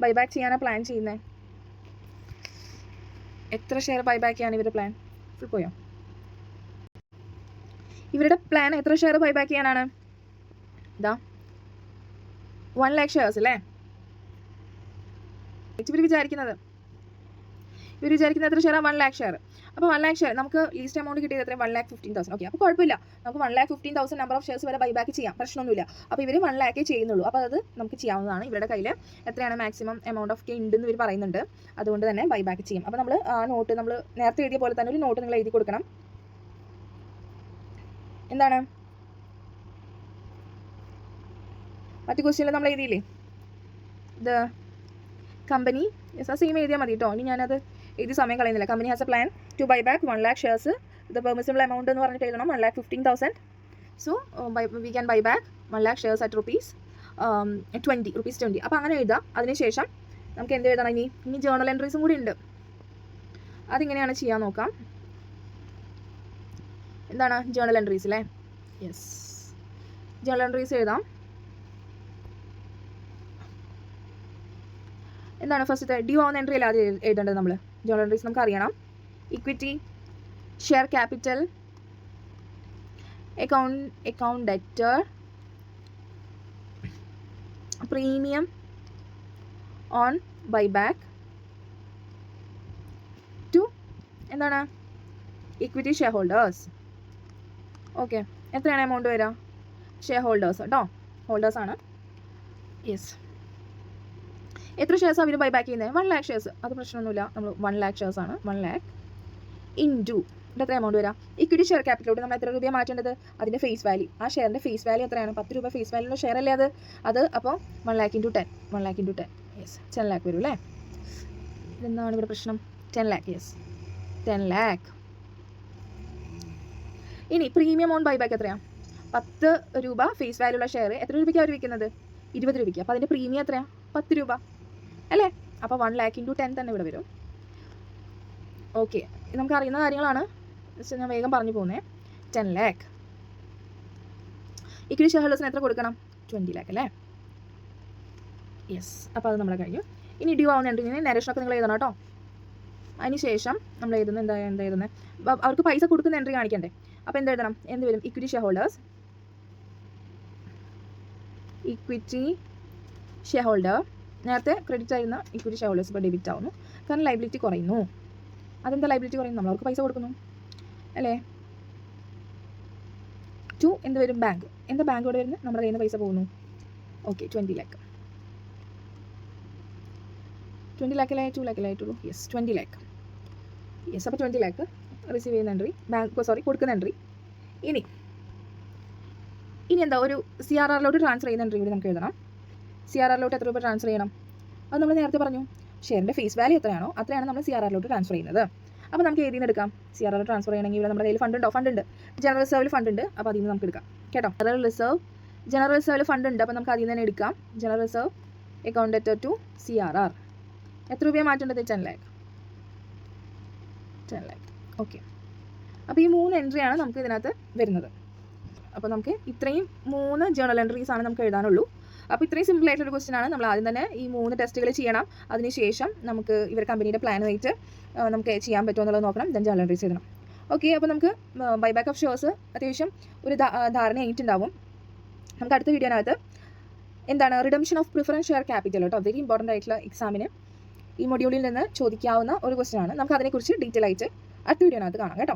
ബൈബാക്ക് ചെയ്യാനാണ് പ്ലാൻ ചെയ്യുന്നത്? എത്ര ഷെയർ ബൈബാക്ക് ചെയ്യാൻ ഇവരുടെ പ്ലാൻ? ഫുൾ പോയോ? ഇവരുടെ പ്ലാൻ എത്ര ഷെയർ ബൈബാക്ക് ചെയ്യാനാണ്? ഇതാ 1,00,000 ഷെയർസ് അല്ലേ ഇവർ വിചാരിക്കുന്നത് എത്ര ഷെയർ? 1,00,000 ഷെയർ. അപ്പോൾ 1,00,000 ഷെയർ നമുക്ക് ലീസ്റ്റ് എമൗണ്ട് കിട്ടിയത് എത്രയും 1,15,000. ഓക്കെ, അപ്പോൾ കുഴപ്പമില്ല, നമുക്ക് 1,15,000 നമ്പർ ഓഫ് ഷെയർസ് വരെ ബൈബാക്ക് ചെയ്യാം, പ്രശ്നമൊന്നുമില്ല. അപ്പോൾ ഇവർ 1,00,000 ചെയ്യുന്നുള്ളൂ. അപ്പോൾ അത് നമുക്ക് ചെയ്യാവുന്നതാണ്. ഇവരുടെ കയ്യിൽ എത്രയാണ് മാക്സിമം എമൗണ്ട് ഓഫ് ഉണ്ടെന്ന് ഇവർ പറയുന്നുണ്ട്. അതുകൊണ്ട് തന്നെ ബൈബാക്ക് ചെയ്യും. അപ്പോൾ നമ്മൾ ആ നോട്ട് നമ്മൾ നേരത്തെ എഴുതിയ പോലെ തന്നെ ഒരു നോട്ട് നിങ്ങൾ എഴുതി കൊടുക്കണം. എന്താണ് മറ്റു ക്വസ്റ്റ്യനിൽ നമ്മൾ എഴുതിയില്ലേ ദ കമ്പനി സെയിം എഴുതിയാൽ മതി കേട്ടോ. ഇനി ഞാനത് എഴുതി സമയം കളയുന്നില്ല. Company has a plan to buy back 1,00,000 shares. The permissible amount എന്ന് പറഞ്ഞിട്ട് എഴുതണം 1,15,000. So we can buy back 1,00,000 shares at ₹20. അപ്പോൾ അങ്ങനെ എഴുതാം. അതിനുശേഷം നമുക്ക് എന്ത് എഴുതണം? ഇനി ജേർണൽ എൻട്രീസും കൂടി ഉണ്ട്. അതിങ്ങനെയാണ് ചെയ്യാൻ നോക്കാം. എന്താണ് ജേർണൽ എൻട്രീസ് അല്ലേ? യെസ്, ജേർണൽ എൻട്രീസ് എഴുതാം. എന്താണ് ഫസ്റ്റത്തെ ഡ്യൂ ആവുന്ന എൻട്രി അല്ലാതെ എഴുതേണ്ടത് നമ്മൾ? ജേർണൽ എൻട്രീസ് നമുക്ക് അറിയണം. Equity, share capital, account debtor, premium on buyback to എന്താണ് ഇക്വിറ്റി ഷെയർ ഹോൾഡേഴ്സ്. ഓക്കെ, എത്രയാണ് എമൗണ്ട് വരിക? ഷെയർ ഹോൾഡേഴ്സ് കേട്ടോ, ഹോൾഡേഴ്സാണ്. യെസ്, എത്ര ഷെയർസ് അവർ ബൈ ബാക്ക് ചെയ്യുന്നത്? 1,00,000 ഷെയർസ്. അത് പ്രശ്നമൊന്നുമില്ല. നമ്മൾ 1,00,000 ഷെയർസ് ആണ്. 1,00,000 ഇൻറ്റു എത്ര എമൗണ്ട് വരാം? ഇക്വിറ്റി ഷെയർ ക്യാപിറ്റലോട്ട് നമ്മൾ എത്ര രൂപയാണ് മാറ്റേണ്ടത്? അതിൻ്റെ ഫേസ് വാല്യൂ, ആ ഷെയറിൻ്റെ ഫേസ് വാല്യൂ എത്രയാണ്? 10 രൂപ ഫേസ് വാല്യൂള്ള ഷെയർ അല്ലേ അത് അപ്പോൾ 1,00,000 ഇൻറ്റു 10. 1,00,000 ഇൻറ്റു 10 യെസ് 10,00,000 വരും അല്ലേ? ഇതെന്താണ് ഇവിടെ പ്രശ്നം? 10,00,000 യെസ് 10,00,000. ഇനി പ്രീമിയം ഓൺ ബൈബാക്ക് എത്രയാണ്? 10 രൂപ ഫേസ് വാല്യൂള്ള ഷെയർ എത്ര രൂപയ്ക്ക് അവർ വിൽക്കുന്നത്? 20 രൂപയ്ക്ക്. അപ്പോൾ അതിൻ്റെ പ്രീമിയം എത്രയാണ്? 10 രൂപ അല്ലേ? അപ്പോൾ 1,00,000 ഇൻറ്റു 10 തന്നെ ഇവിടെ വരും. ഓക്കെ, നമുക്ക് അറിയുന്ന കാര്യങ്ങളാണ്, ഞാൻ വേഗം പറഞ്ഞു പോകുന്നത്. 10,00,000. ഇക്വിറ്റി ഷെയർ ഹോൾഡേഴ്സിന് എത്ര കൊടുക്കണം? 20,00,000 അല്ലേ? യെസ്, അപ്പോൾ അത് നമ്മളെ കഴിഞ്ഞു. ഇനി ഡ്യൂ ആവുന്ന എൻട്രി നരേഷനൊക്കെ നിങ്ങൾ എഴുതണം കേട്ടോ. അതിന് ശേഷം നമ്മൾ എഴുതുന്നത് എന്താ എഴുതുന്നത്? അവർക്ക് പൈസ കൊടുക്കുന്ന എൻട്രി കാണിക്കണ്ടേ? അപ്പോൾ എന്ത് എഴുതണം? എന്ത് വരും? Equity share holders, equity share holder. നേരത്തെ ക്രെഡിറ്റ് ആയിരുന്ന ഇക്വിറ്റി ഷെയർ ഹോൾഡേഴ്സ് ഇപ്പോൾ ഡെബിറ്റ് ആവുന്നു, കാരണം ലൈബിലിറ്റി കുറയുന്നു. അതെന്താ ലൈബിലിറ്റി കുറയുന്നു? നമ്മൾ അവർക്ക് പൈസ കൊടുക്കുന്നു അല്ലേ? ടു എന്ത് വരും? ബാങ്ക്. എന്താ ബാങ്ക് ഇവിടെ വരുന്നത്? നമ്മുടെ കയ്യിൽ നിന്ന് പൈസ പോകുന്നു. ഓക്കെ, 20,00,000. 20,00,000 അല്ലേ? 2,00,000 ആയിട്ടുള്ളൂ. യെസ് 20,00,000. യെസ്, അപ്പോൾ 20,00,000 റിസീവ് ചെയ്യുന്ന എൻട്രി, കൊടുക്കുന്ന എൻട്രി. ഇനി എന്താ ഒരു CRRലോട്ട് ട്രാൻസ്ഫർ ചെയ്യുന്ന എൻട്രി കൂടി നമുക്ക് എഴുതണം. CRRലോട്ട് എത്ര രൂപ ട്രാൻസ്ഫർ ചെയ്യണം? അത് നമ്മൾ നേരത്തെ പറഞ്ഞു. ഷെയറിൻ്റെ ഫേസ് വാല്യൂ എത്രയാണോ അത്രയാണ് നമ്മൾ CRRലോട്ട് ട്രാൻസ്ഫർ ചെയ്യുന്നത്. അപ്പോൾ നമുക്ക് ഏതിൽ നിന്ന് എടുക്കാം? CRR ട്രാൻസ്ഫർ ചെയ്യണമെങ്കിൽ ഇവിടെ നമ്മുടെ കയ്യിൽ ഫണ്ട് ഉണ്ടോ? ഫണ്ട് ഉണ്ട്. ജനറൽ റിസർവിൽ ഫണ്ട് ഉണ്ട്. അപ്പോൾ അതിൽ നിന്ന് നമുക്ക് എടുക്കാം കേട്ടോ. ജനറൽ റിസർവിൽ ഫണ്ട് ഉണ്ട്. അപ്പോൾ നമുക്ക് അതിൽ നിന്ന് തന്നെ എടുക്കാം. General reserve account debtor to CRR. എത്ര രൂപയാണ് മാറ്റേണ്ടത്? 10,00,000. ഓക്കെ, അപ്പോൾ ഈ 3 എൻട്രിയാണ് നമുക്ക് ഇതിനകത്ത് വരുന്നത്. അപ്പോൾ നമുക്ക് ഇത്രയും 3 ജേർണൽ എൻട്രീസ് ആണ് നമുക്ക് എഴുതാനുള്ളൂ. അപ്പോൾ ഇത്രയും സിമ്പിൾ ആയിട്ടൊരു ക്വസ്റ്റ്യൻ ആണ്. നമ്മൾ ആദ്യം തന്നെ ഈ 3 ടെസ്റ്റുകൾ ചെയ്യണം. അതിനുശേഷം നമുക്ക് ഇവർ കമ്പനിയുടെ പ്ലാനുമായിട്ട് നമുക്ക് ചെയ്യാൻ പറ്റുമോ എന്നുള്ളത് നോക്കണം. ദെൻ ജേർണൽ എൻട്രീസ് എഴുതണം. ഓക്കെ, അപ്പോൾ നമുക്ക് ബൈബാക്ക് ഓഫ് ഷെയർസ് അത്യാവശ്യം ഒരു ധാരണ ആയിട്ടുണ്ടാവും. നമുക്ക് അടുത്ത വീഡിയോനകത്ത് എന്താണ് redemption of preference share capital കേട്ടോ. വെരി ഇമ്പോർട്ടൻ്റ് ആയിട്ടുള്ള എക്സാമിന് ഈ മൊഡ്യൂളിൽ നിന്ന് ചോദിക്കാവുന്ന ഒരു ക്വസ്റ്റ്യൻ ആണ്. നമുക്ക് അതിനെക്കുറിച്ച് ഡീറ്റെയിൽ ആയിട്ട് അടുത്ത വീഡിയോനകത്ത് കാണാം കേട്ടോ.